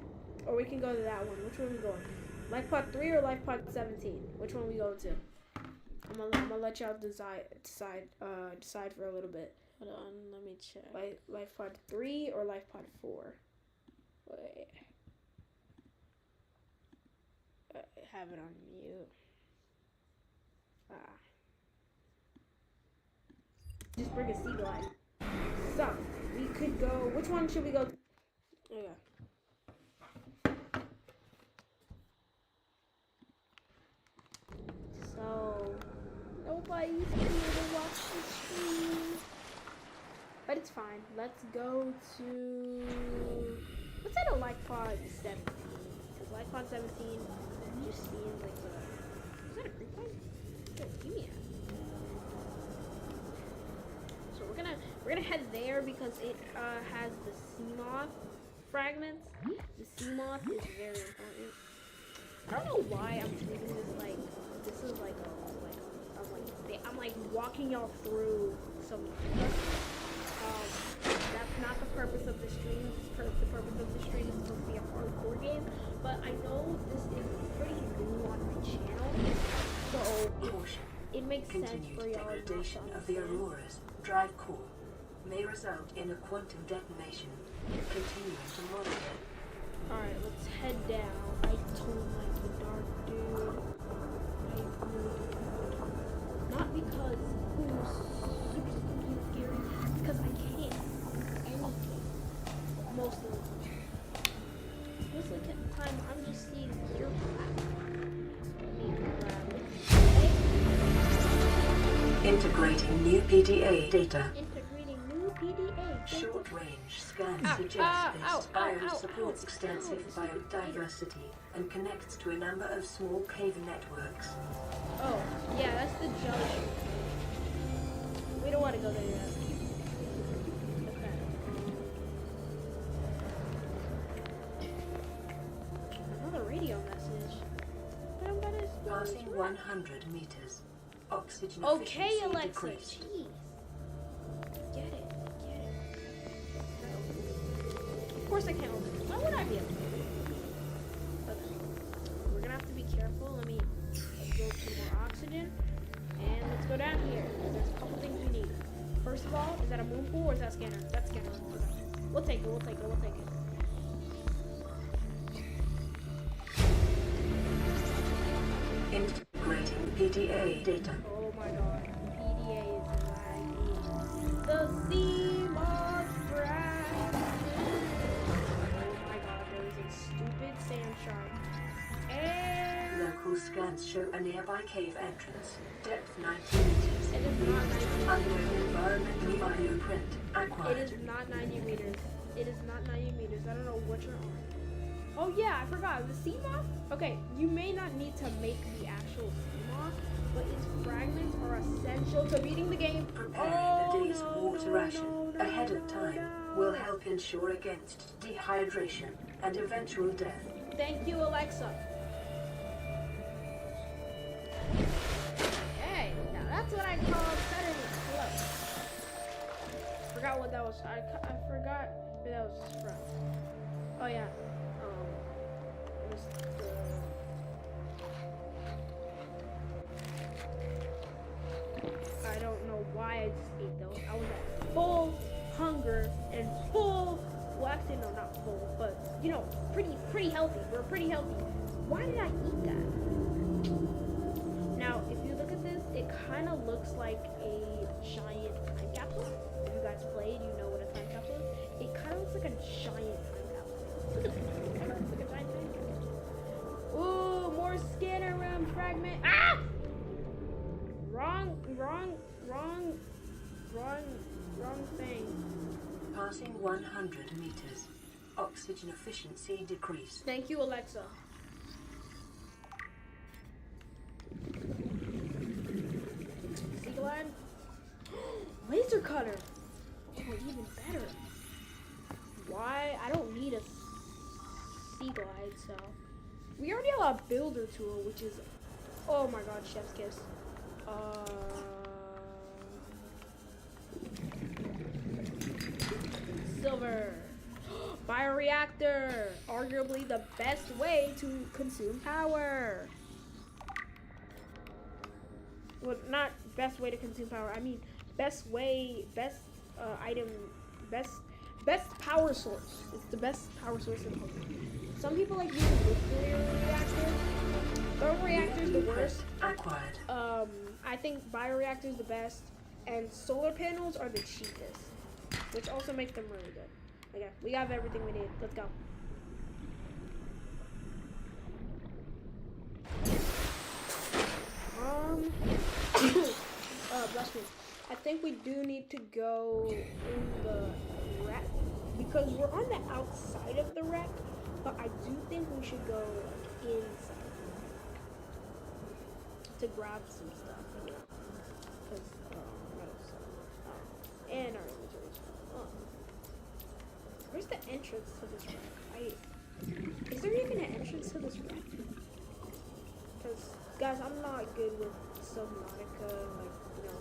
or we can go to that one. Which one we going? Life pod 3 or life pod 17? Which one we go to? I'm gonna let y'all decide for a little bit. Hold on, let me check. Life pod 3 or life pod 4? Wait. Have it on mute. Just bring a sea glide. So we could go. Which one should we go to? Okay. So nobody's here to watch the stream, but it's fine. Let's go to. Let's say to life pod 17. Because life pod 17 just seems like a. Is that a creep line? Give me a. So we're gonna head there because it has the sea moth fragments. The sea moth is very important. I don't know why I'm treating this like this is like I'm like walking y'all through Subnautica. That's not the purpose of the stream. The purpose of the stream is supposed to be a hardcore game, but I know this is pretty new on my channel, so it makes sense Continued for y'all to degradation of the Aurora's drive core may result in a quantum detonation. Continuing to monitor. Alright, let's head down. I don't like the dark, dude. I really don't. Not because it was super scary, because I can't see anything most of the time. Most of the time, I'm just seeing clear black. So I need to grab it. Integrating new PDA data. Integrating new PDA. Short-range scans suggest this biome supports extensive biodiversity and connects to a number of small cave networks. Oh, yeah, that's the jelly. We don't want to go there yet. Okay. Another radio message. Passing 100 meters. Oxygen Okay, efficiency Alexa. decreased. Jeez. Get it. Of course I can't open it. Why would I be able to open it? Okay. full. Let me absorb some more oxygen. And let's go down here. There's a couple things we need. First of all, is that a moon pool or is that a scanner? That's a scanner. Okay. We'll take it. We'll take it. We'll take it. Integrating PDA data. Oh my god. PDA is lagging. The sea moss fragment. Oh my god. There is a stupid sand shark. And Local scans show a nearby cave entrance. Depth 90 meters. it is not 90 meters. Unknown environmental blueprint It acquired. is not 90 meters. It is not 90 meters. I don't know what you're on. Oh yeah, I forgot. The sea moth? Okay, you may not need to make the actual sea moth, but its fragments are essential to beating the game. Preparing the day's water ration ahead of time will help ensure against dehydration and eventual death. Thank you, Alexa. Hey, now that's what I call cutting it close. Forgot what that was. I forgot where that was from. Oh yeah. It was I don't know why I just ate those. I was at full hunger and full. Well, actually, no, not full, but you know, pretty healthy. We're pretty healthy. Why did I eat that? Now, if you look at this, it kind of looks like a giant time capsule. If you guys played, you know what a time capsule is. It kind of looks like a giant time capsule. Look at this. It kind of looks like a giant time capsule. Ooh, more scanner room fragment. Ah! Wrong thing. Passing 100 meters. Oxygen efficiency decreased. Thank you, Alexa. Sea glide. Laser cutter. Oh, even better. Why? I don't need a sea glide, so. We already have a builder tool, which is, oh my god, chef's kiss. Silver. Bioreactor. Arguably the best way to consume power. Well, not best way to consume power. I mean, best item, best power source. It's the best power source in the whole game. Some people like using nuclear reactors. Thermal reactor is the worst. Acquired. I think bioreactor is the best, and solar panels are the cheapest, which also makes them really good. Okay, we have everything we need. Let's go. Bless me. I think we do need to go in the wreck because we're on the outside of the wreck, but I do think we should go like inside to grab some stuff. Because and our inventory's full. Where's the entrance to this wreck? Is there even an entrance to this wreck? Because guys, I'm not good with Subnautica, like, you know,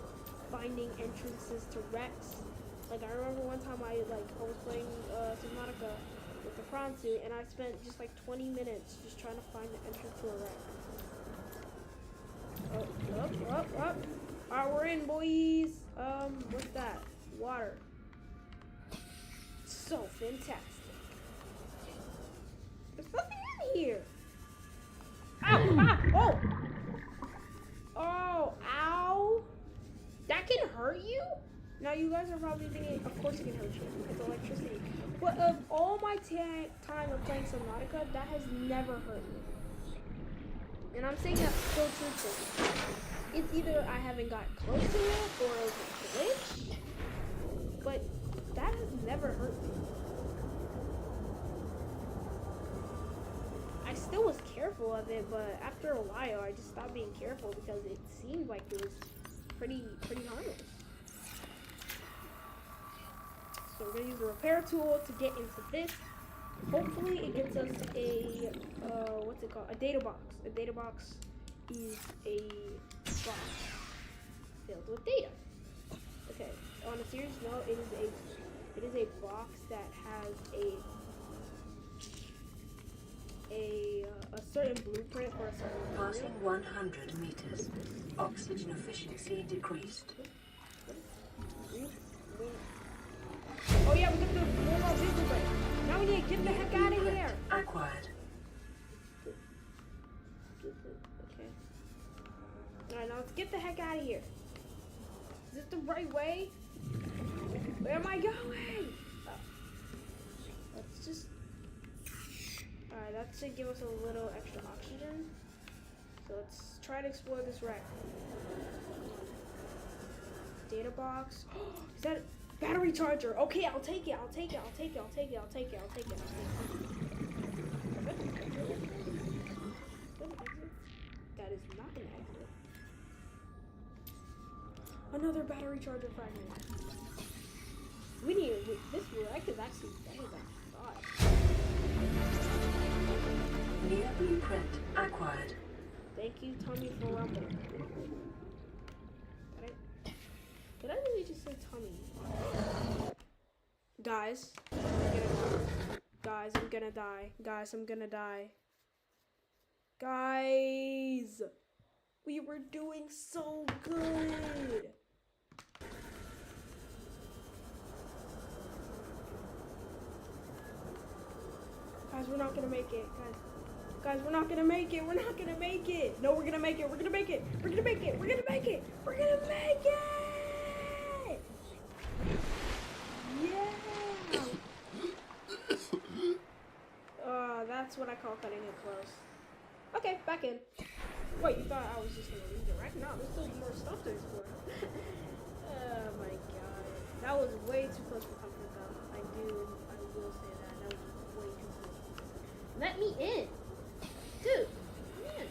finding entrances to wrecks. Like, I remember one time I was playing Subnautica with the prawn suit, and I spent just like 20 minutes just trying to find the entrance to a wreck. Up. Alright, we're in, boys. What's that? Water. So fantastic. There's nothing in here. Oh! Oh, ow. That can hurt you? Now you guys are probably thinking, of course it can hurt you. It's electricity. But of all my time of playing Subnautica, that has never hurt me. And I'm saying that so truthfully. It's either I haven't got close to it or it was a glitch. But that has never hurt me. I still was careful of it, but after a while I just stopped being careful because it seemed like it was pretty harmless. So we're gonna use the repair tool to get into this. Hopefully it gets us a what's it called? A data box. A data box is a box filled with data. Okay. On a serious note, it is a box that has a certain blueprint for a certain Passing material. 100 meters. Oxygen efficiency decreased. Oh yeah, we got the mobile vehicle break. Now we need to get the heck out of here. Acquired. Okay. Alright, now let's get the heck out of here. Is this the right way? Where am I going? Oh. Let's just... Alright, that should give us a little extra oxygen. So let's try to explore this wreck. Data box. Is that battery charger? Okay, I'll take it. I'll take it. I'll take it. I'll take it. I'll take it. I'll take it. That is not an exit. Another battery charger fragment. We need this wreck is actually better than I thought. Near blueprint acquired. Thank you, Tommy, for rumbling. Did I really just say Tommy? Guys, I'm gonna die. Guys, I'm gonna die. Guys, we were doing so good. Guys, we're not gonna make it. Guys, we're not gonna make it. We're not gonna make it. No, we're gonna make it. We're gonna make it. We're gonna make it. We're gonna make it. We're gonna make it. Yeah. That's what I call cutting it close. Okay, back in. Wait, you thought I was just gonna leave it, right? No, there's still more stuff to explore. Oh my god. That was way too close for comfort though. I will say that. That was way too close. Let me in. Dude, come in.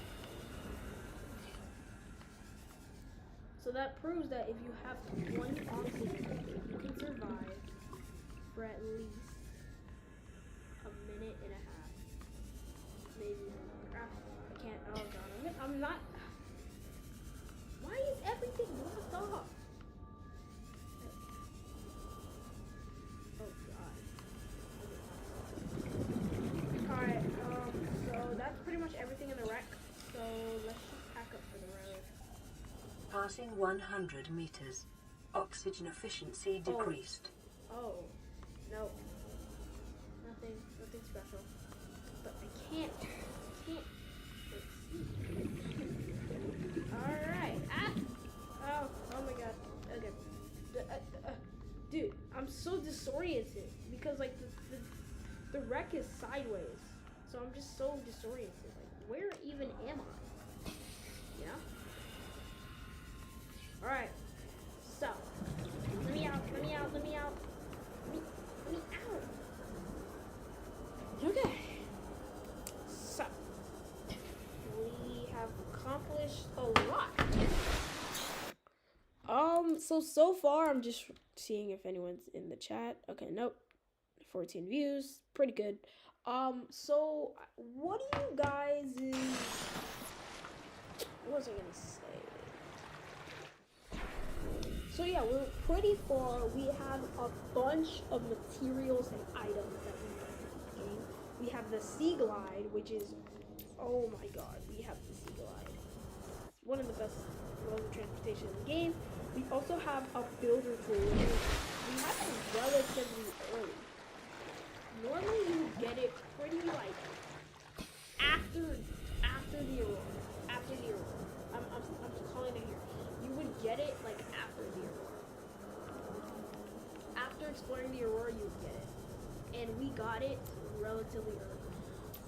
So that proves that if you have 20 oxygen, you can survive for at least a minute and a half. Maybe longer. I can't. Oh god, I'm not. Why is everything blocked off? Oh god. Alright, so that's pretty much everything in the wreck. So let's just pack up for the road. Passing 100 meters. Oxygen efficiency decreased. Oh. No. Nothing special. But I can't. Alright. Oh my god. Okay. Dude, I'm so disoriented because like the wreck is sideways. So I'm just so disoriented. Like, where even am I? You know? Alright. So let me out. Okay. So we have accomplished a lot. So far I'm just seeing if anyone's in the chat. Okay, nope. 14 views. Pretty good. So what do you guys what was I gonna say? So yeah, we're pretty far. We have a bunch of materials and items that we have in this game. We have the Sea Glide, which is, oh my god, we have the Sea Glide. It's one of the best modes of transportation in the game. We also have a builder tool, which we have it relatively early. Normally you would get it pretty like after the Aurora. After the Aurora. I'm calling it here. You would get it like after the Aurora. After exploring the Aurora, you would get it. And we got it relatively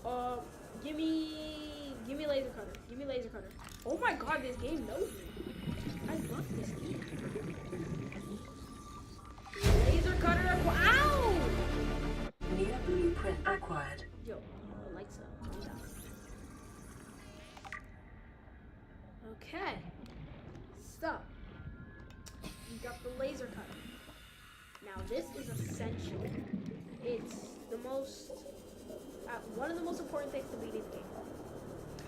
early. Give me laser cutter. Give me laser cutter. Oh my god, this game knows me. I love this game. Laser cutter. Ow! Near blueprint acquired. Yo, Alexa, calm down. Okay. So, we got the laser cutter. Now this is essential. It's the most, one of the most important things to beat in the game.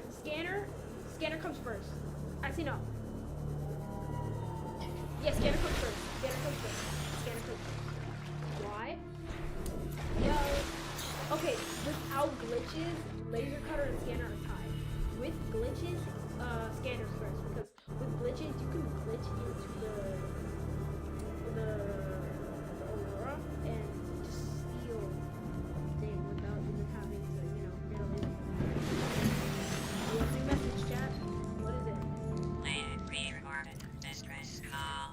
Scanner comes first. Actually, no. Yeah, scanner comes first. Scanner comes first. Why? Yo. Okay, without glitches, laser cutter and scanner are tied. with glitches, scanners first, because with glitches you can glitch into the Aurora and just steal things without even having to, you know, get away with it. What's your message, chat? What is it?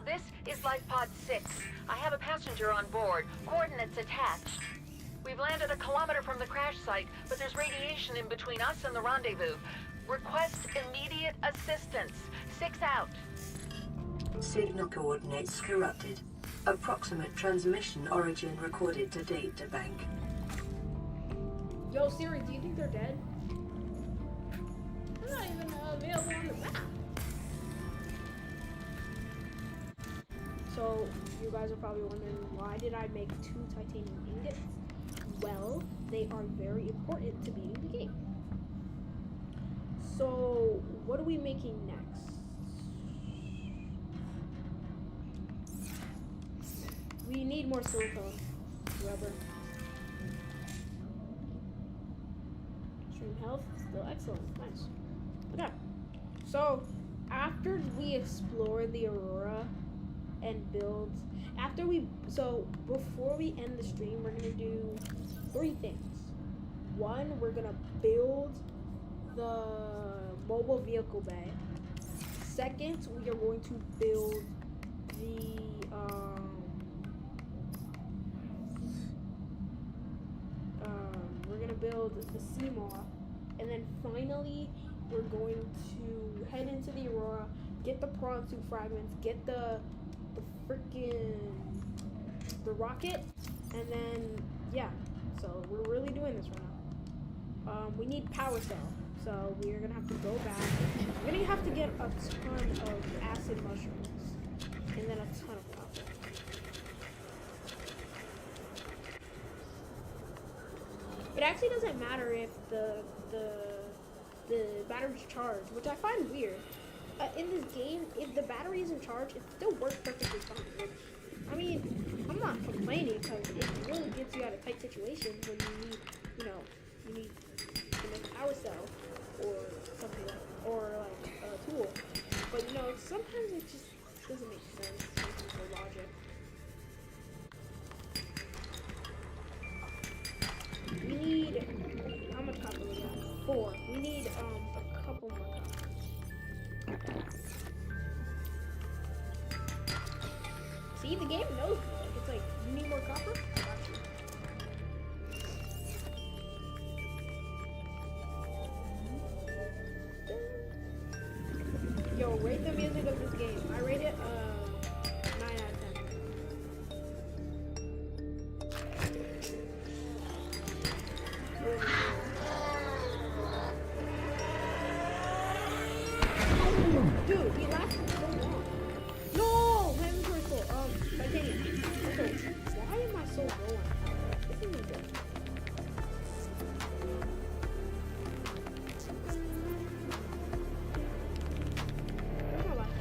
This is Life Pod 6. I have a passenger on board. Coordinates attached. We've landed a kilometer from the crash site, but there's radiation in between us and the rendezvous. Request immediate assistance. 6 out. Signal coordinates corrupted. Approximate transmission origin recorded to data bank. Yo, Siri, do you think they're dead? They're not even available on the map. So, you guys are probably wondering, why did I make 2 titanium ingots? Well, they are very important to beating the game. So, what are we making next? We need more silicone, rubber. Extreme health, still excellent, nice. Okay, so after we explore the Aurora and build, before we end the stream, we're gonna do 3 things. 1, we're gonna build the mobile vehicle bay. 2nd, we are going to build the we're gonna build the Seamoth, and then finally we're going to head into the Aurora, get the prawn suit fragments, get the rocket, and then yeah. So we're really doing this right now. We need power cell, so we're gonna have to go back. We're gonna have to get a ton of acid mushrooms, and then a ton of copper. It actually doesn't matter if the battery's charged, which I find weird. In this game, if the battery isn't charged, it still works perfectly fine. Which, I mean, I'm not complaining, because it really gets you out of tight situations when you need, you need to make a power cell or something or like a tool. But sometimes it just doesn't make sense with the logic. We need, how much copper we got? 4. We need a couple more copper. See, the game knows me. Like, it's like, you need more copper? I got you. Yo, rate the music of this game. I rate it 9 out of 10. Dude, he lasted so long. No! My inventory's full. Titanium. Okay, why am I so low on power? This isn't good. Where's my life?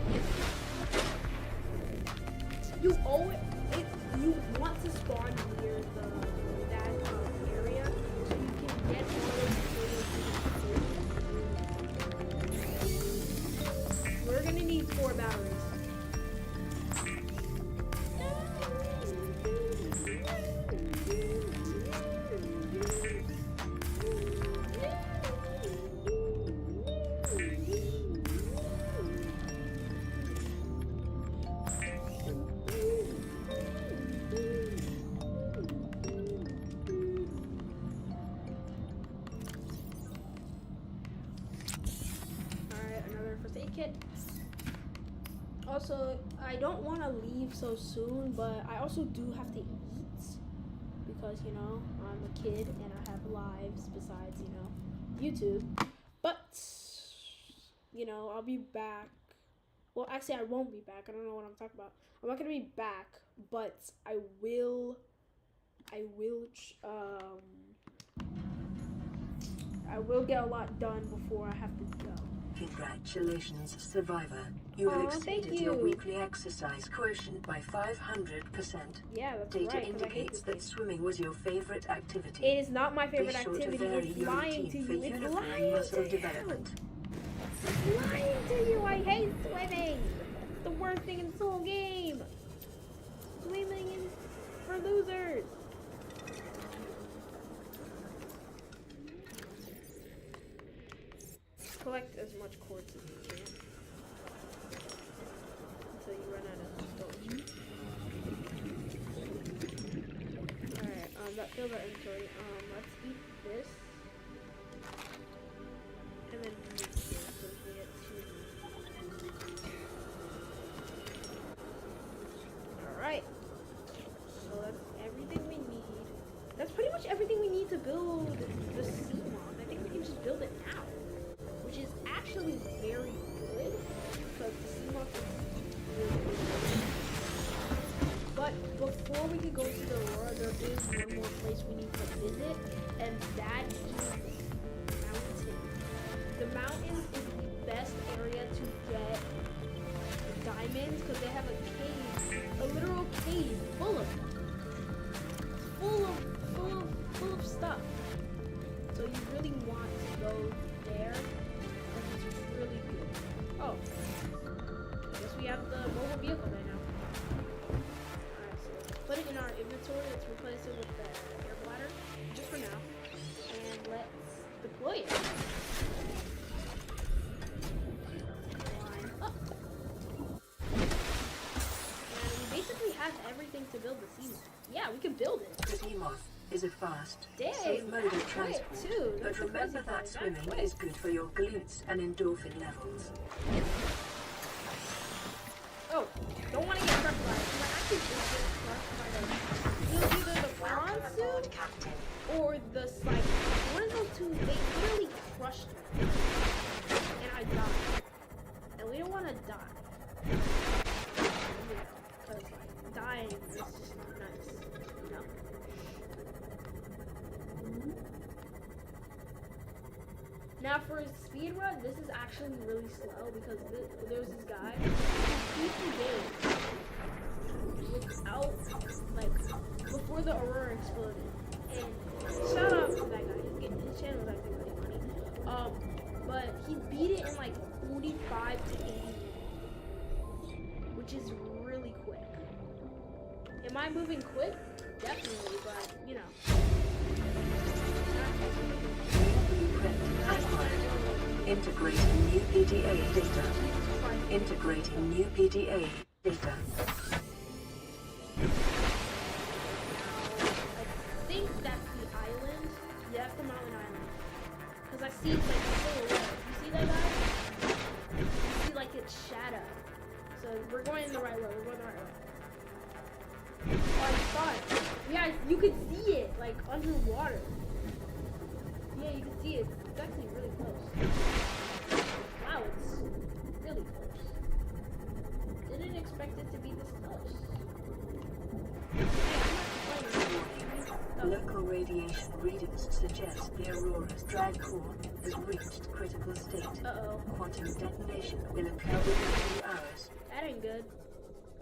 You owe it. You want to spawn near that area so you can get all those potatoes. We're gonna need 4 batteries. Also, I don't want to leave so soon, but I also do have to eat because, I'm a kid and I have lives besides, YouTube. But, I'll be back. Well, actually, I won't be back. I don't know what I'm talking about. I'm not going to be back, but I will get a lot done before I have to go. Congratulations, survivor. You have exceeded your weekly exercise quotient by 500%. Yeah, that's Data right. indicates that swimming was your favorite activity. It is not my favorite Be sure activity. to vary It's your lying routine to for you. It's uniform lying muscle to development. you. lying to you. I hate swimming. It's the worst thing in this whole game. Swimming is for losers. Collect as much quartz as you can until you run out of storage. Alright, that fills our inventory. Let's eat this. And then eat this so we can get two. Alright. So that's everything we need. That's pretty much everything we need to build the sea moth. I think we can just build it now. Which is actually very good because the sea moth is really good. But before we can go to the Aurora, there is one more place we need to visit, and that is mountain. The mountains is the best area to get diamonds because they have a cave, a literal cave full of them. Full of stuff. So you really want to go there. It's really good. Oh, I guess we have the mobile vehicle right now. Alright, so let's put it in our inventory. Let's replace it with the air bladder, just for now. And let's deploy it. Climb up. And we basically have everything to build the sea moth. Yeah, we can build it. The sea moth is a fast, Dang, safe mode of that's quick, transport. too. But That's the remember crazy that part. swimming That's quick. is good for your glutes and endorphin levels. Oh, don't want to get crushed by it. I actually did get crushed by the. It was either the monsoon or the cyclone. One of those two, they literally crushed me. And I died. And we don't want to die. Because, like, dying is just not nice. No. Now for a speed run, this is actually really slow because there's this guy who beat the game without, like, before the Aurora exploded. And shout out to that guy. His channel was actually really funny. But he beat it in like 45 to 80 minutes, which is really quick. Am I moving quick? Definitely, but you know. Integrating new PDA data. Integrating new PDA data. I think that's the island. Yeah, that's the mountain island. Because I see it's like silhouette. You see that guy? You see like its shadow. So we're going in the right way. We're going the right way. Oh, I saw it. Yeah, you could see it like underwater. Yeah, you can see it. It's actually really close. Wow, it's really close. Didn't expect it to be this close. Local radiation readings suggest the Aurora's drag core has reached critical state. Uh-oh. Quantum detonation will occur within a few hours. That ain't good.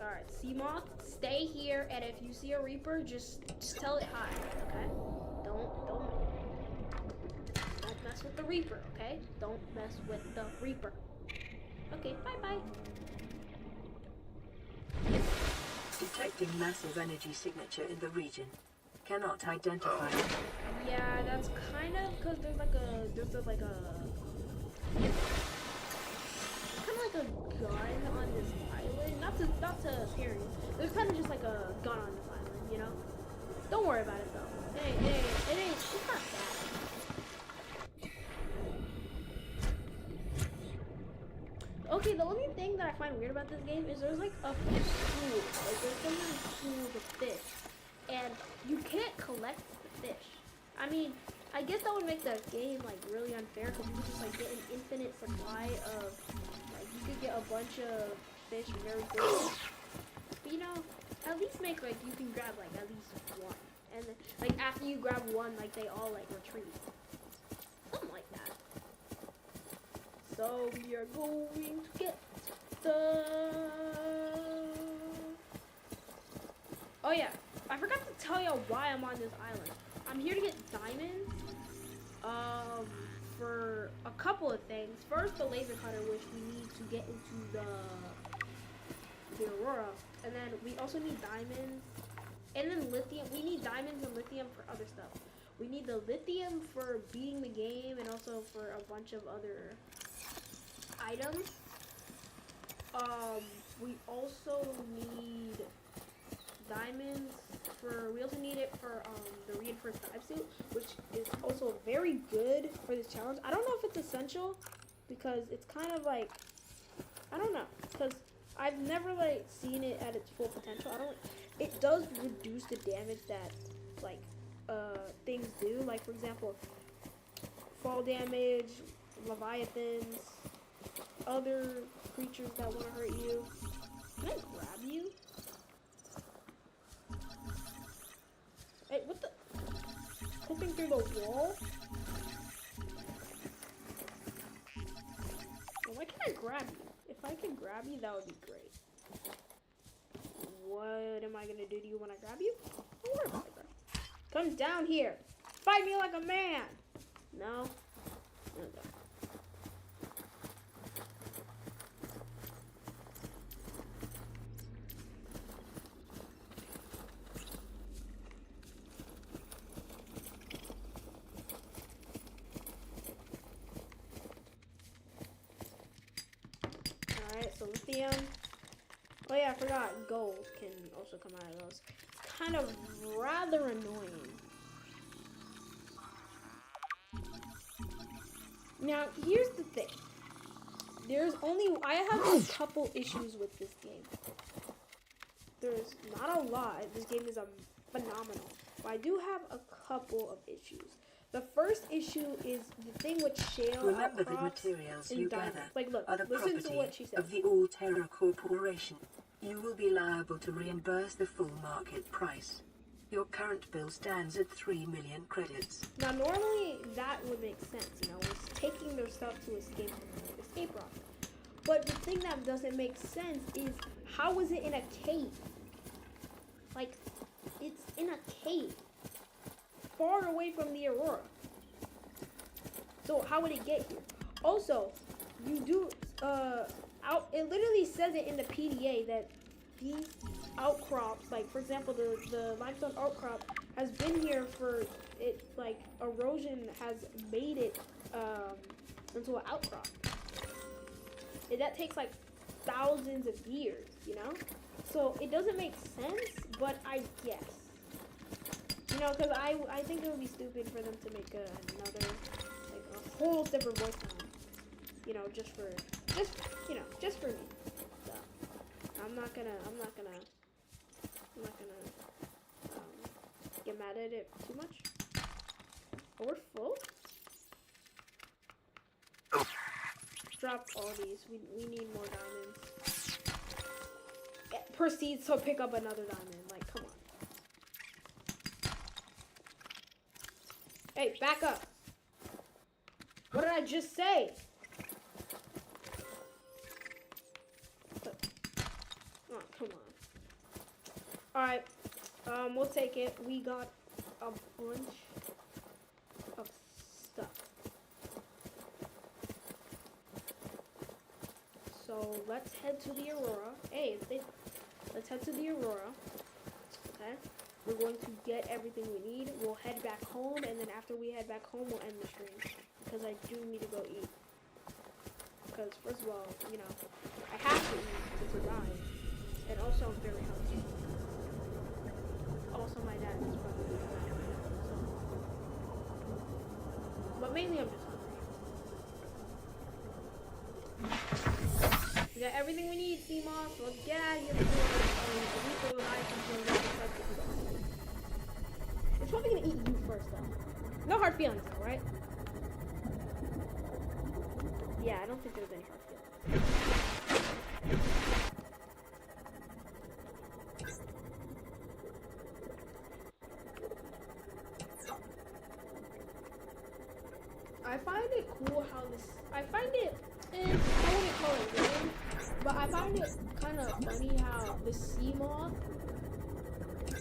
Alright, sea moth, stay here, and if you see a reaper, just tell it hi, okay? Don't mess with the reaper, okay? Don't mess with the reaper. Okay, bye-bye. Detecting massive energy signature in the region. Cannot identify. Yeah, that's kind of because there's like a gun on this island. Not to scare you. There's kind of just like a gun on this island, you know? Don't worry about it though. It ain't, it's not bad. Okay, the only thing that I find weird about this game is there's like a pool. Like there's so many pools of fish. And you can't collect the fish. I mean, I guess that would make the game like really unfair because you could just like get an infinite supply of, like you could get a bunch of fish very quickly. But you know, at least make like you can grab like at least one. And then, like after you grab one, like they all like retreat. Something like that. So we are going to get the... Oh yeah, I forgot to tell y'all why I'm on this island. I'm here to get diamonds, for a couple of things. first the laser cutter, which we need to get into the Aurora, and then we also need diamonds, and then lithium. We need diamonds and lithium for other stuff. We need the lithium for beating the game, and also for a bunch of other items. We also need diamonds for. We also need it for the reinforced dive suit, which is also very good for this challenge. I don't know if it's essential because it's kind of like, I don't know, because I've never like seen it at its full potential. It does reduce the damage that like things do. Like for example, fall damage, leviathans, other creatures that want to hurt you. Can I grab you? Hey, what the? Poking through the wall? Well, why can't I grab you? If I can grab you, that would be great. What am I gonna do to you when I grab you? Don't worry about it, bro. Come down here. Fight me like a man. No? Okay. Alright, so lithium. Oh yeah, I forgot. Gold can also come out of those. It's kind of rather annoying. Now, here's the thing. I have a couple issues with this game. There's not a lot. This game is phenomenal. But I do have a couple of issues. The first issue is the thing with shale Remember the outcrops materials and you diamonds. gather Like, look, are the listen to property what she said. of the All-Terra Corporation. You will be liable to reimburse the full market price. Your current bill stands at 3 million credits. Now, normally that would make sense, you know, it's taking their stuff to escape from the escape route. But the thing that doesn't make sense is, how is it in a cave? Like, it's in a cave, far away from the Aurora. So how would it get here? Also, you do, it literally says it in the PDA that these outcrops, like for example, the limestone outcrop has been here for it, like erosion has made it into an outcrop. And that takes like thousands of years, you know? So it doesn't make sense, but I guess. You know, because I think it would be stupid for them to make another, like a whole different voice line. You know, just for me. So, I'm not gonna get mad at it too much. Oh, we're full? Drop all these. We need more diamonds. Proceeds to pick up another diamond. Like, come on. Hey, back up. What did I just say? Oh, come on. Alright. We'll take it. We got a bunch of stuff. So let's head to the Aurora. Hey, let's head to the Aurora. Okay. We're going to get everything we need. We'll head back home, and then after we head back home, we'll end the stream. Because I do need to go eat. Because first of all, you know, I have to eat to survive. And also I'm very healthy. Also my dad is probably so. But mainly I'm just hungry. We got everything we need, CMOS, so let's get out of here before we're probably gonna eat you first though. No hard feelings though, right? Yeah, I don't think there's any hard feelings. I find it cool how this, I wouldn't call it weird, but I find it kind of funny how the sea moth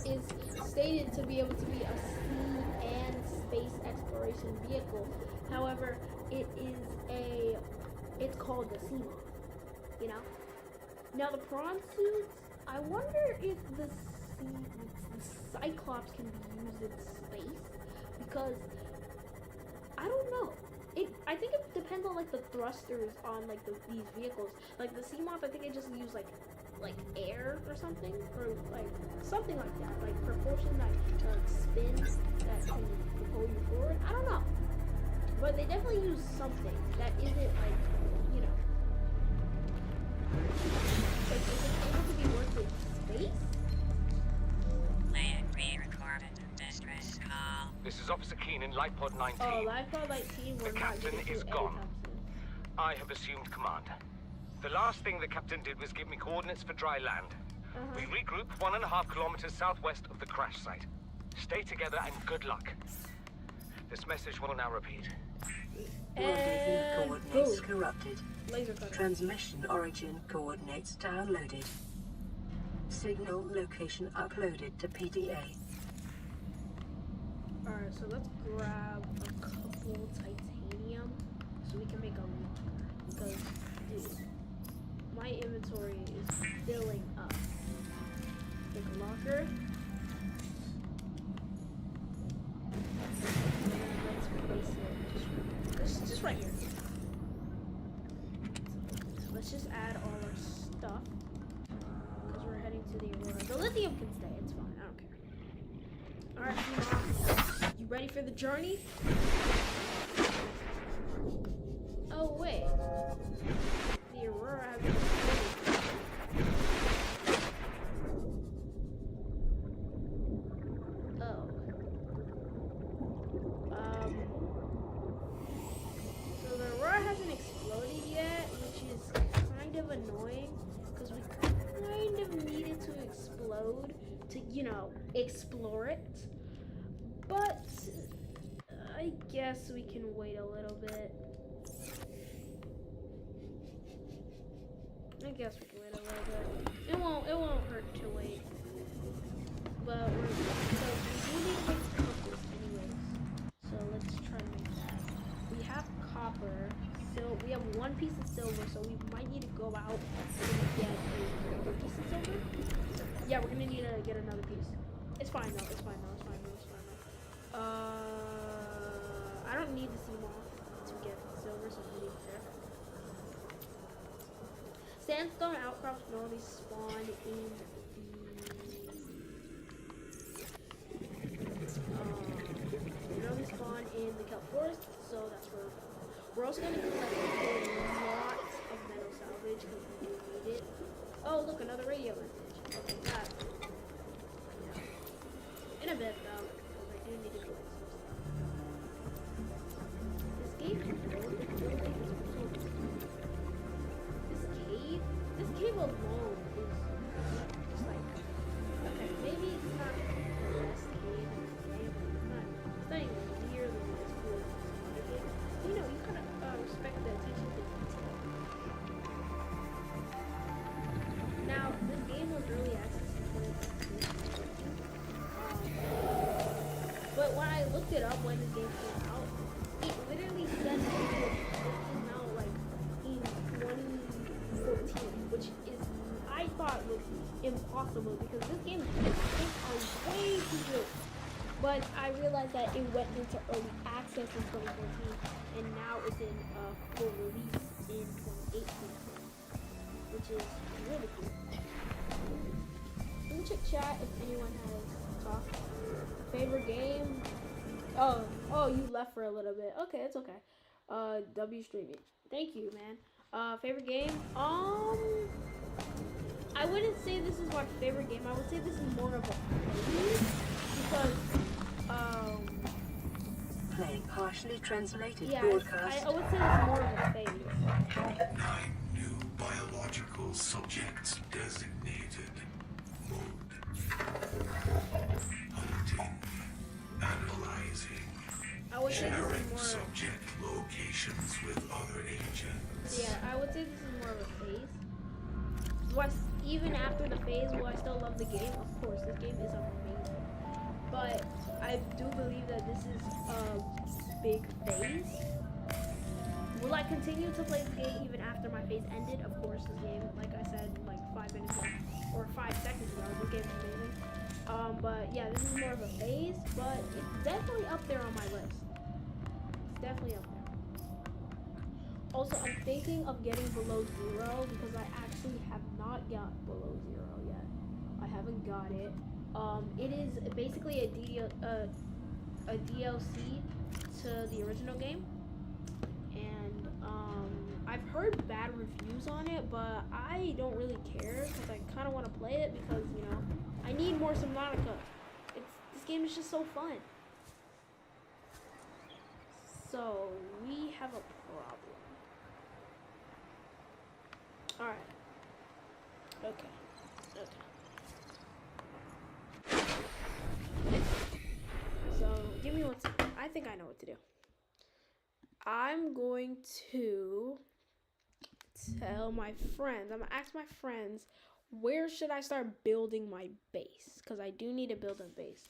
is stated to be able to be a sea and space exploration vehicle. However, it is a it's called the sea moth. You know. Now the prawn suits. I wonder if the Cyclops can be used in space, because I don't know. I think it depends on like the thrusters on like these vehicles. Like the sea moth, I think it just use like air or something, or like something like that, like propulsion that spins that can propel you forward. I don't know, but they definitely use something that isn't like, you know, like is it able to be worked with space? Land re-recorded. Distress call. This is Officer Keenan, Light Pod 19. Oh, Lifeball 19, we're The not captain getting to is anytime gone. soon. I have assumed command. The last thing the captain did was give me coordinates for dry land. We regroup 1.5 kilometers southwest of the crash site. Stay together and good luck. This message will now repeat. Rendezvous And coordinates boom. corrupted. Laser cutter. Transmission origin coordinates downloaded. Signal location uploaded to PDA. Alright, so let's grab a couple titanium so we can make a locker. Because, dude, my inventory is filling up. Make a locker. And then let's place it just right here. So let's just add all our stuff. Because we're heading to the Aurora. The lithium can stay, it's fine, I don't care. Alright, you ready for the journey? Oh wait. The Aurora has been Oh. So the Aurora hasn't exploded yet, which is kind of annoying because we kind of needed to explode to, you know, explore it. But I guess we can wait a little bit. I guess we can wait a little bit. It won't hurt to wait. But we do need to make compass anyways. So let's try to make that. We have copper. We have one piece of silver, so we might need to go out and get another piece of silver. Yeah, we're gonna need to get another piece. It's fine though. It's fine though. I don't need the sea moth to get silver, so we need there. Sandstone outcrops normally spawn in the kelp forest, so that's where we're also gonna collect a lot of metal salvage because we do need it. Oh, look, another radio message. Okay, that. Yeah. In a bit though. I do need to collect some stuff. This cave is really big. This cave alone is just like, okay, maybe it's not the best cave in the game, but it's not even nearly as cool as some other games. You know, you kind of respect the attention to detail. Now, this game was early access in 2016. But when I looked it up when this game came out, it literally said that it came out like in 2014, which is, I thought was impossible because this game are way too good. But I realized that it went into early access in 2014, and now it's in full release in 2018, which is really cool. Let me check chat if anyone has talked. Favorite game? Oh, you left for a little bit. Okay, it's okay. W streaming. Thank you, man. Favorite game? I wouldn't say this is my favorite game. I would say this is more of a phase because, Playing partially translated yeah, broadcast. I would say it's more of a phase. 9 new biological subjects designated. Mode. Hunting. Analyzing. I would say this Sharing is more. subject locations with other agents. Yeah, I would say this is more of a phase. Even after the phase, will I still love the game? Of course, this game is amazing. But I do believe that this is a big phase. Will I continue to play this game even after my phase ended? Of course, this game, like I said, like 5 minutes ago, or 5 seconds ago, this game is amazing. But yeah, this is more of a phase, but it's definitely up there on my list. It's definitely up there. Also, I'm thinking of getting below 0 because I actually have not got below 0 yet. I haven't got it. It is basically a DLC to the original game, and I've heard bad reviews on it, but I don't really care because I kind of want to play it because, you know, I need more Subnautica. This game is just so fun. So we have a problem. All right. Okay. So give me 1 second. I think I know what to do. I'm going to tell my friends. I'm gonna ask my friends, where should I start building my base? Because I do need to build a base.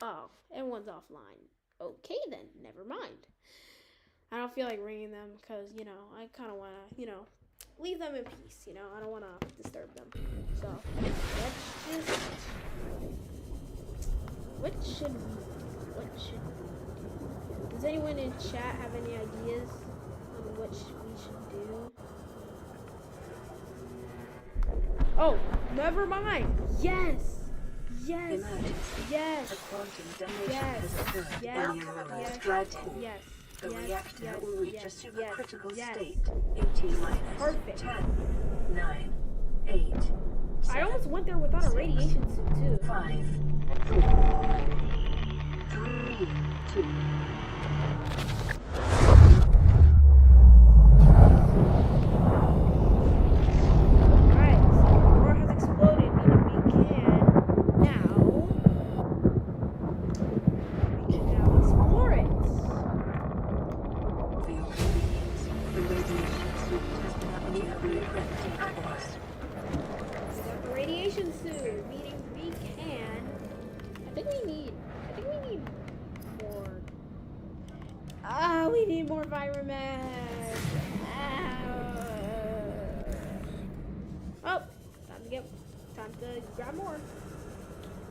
Oh, everyone's offline. Okay then, never mind. I don't feel like ringing them because, you know, I kind of want to, you know, leave them in peace, you know. I don't want to disturb them. So, let's just... What should we do? Does anyone in chat have any ideas on what we should do? Oh, never mind. Yes. Emergency. Yes. A quantum damnation Yes. has occurred. Yes. When the Aurora Yes. is dragged in, Yes. the reactor will reach a supercritical yes. state in T-minus Perfect. 10, 9, 8, 7, I almost went there without a radiation suit too. 5, 4, 3, 2. Alright, so the Aurora has exploded, meaning we can now explore it. For your convenience, the radiation suit has been immediately equipped and acquired. We got the radiation suit, meaning we can. I think we need more. We need more environment. Oh, time to grab more.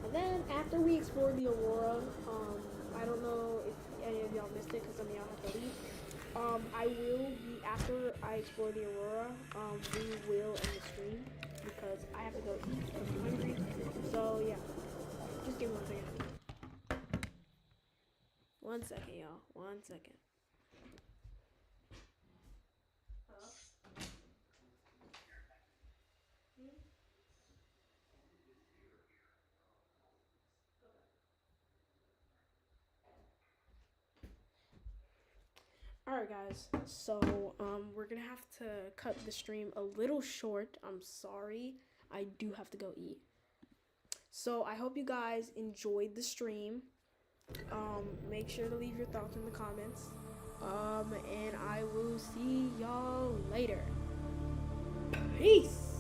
And then after we explore the Aurora, I don't know if any of y'all missed it because some of y'all have to leave. I will be, after I explore the Aurora, we will end the stream because I have to go eat because I'm hungry. So yeah, just give me 1 second. 1 second, y'all. 1 second. Alright guys, so we're gonna have to cut the stream a little short. I'm sorry, I do have to go eat. So I hope you guys enjoyed the stream. Make sure to leave your thoughts in the comments. And I will see y'all later. Peace.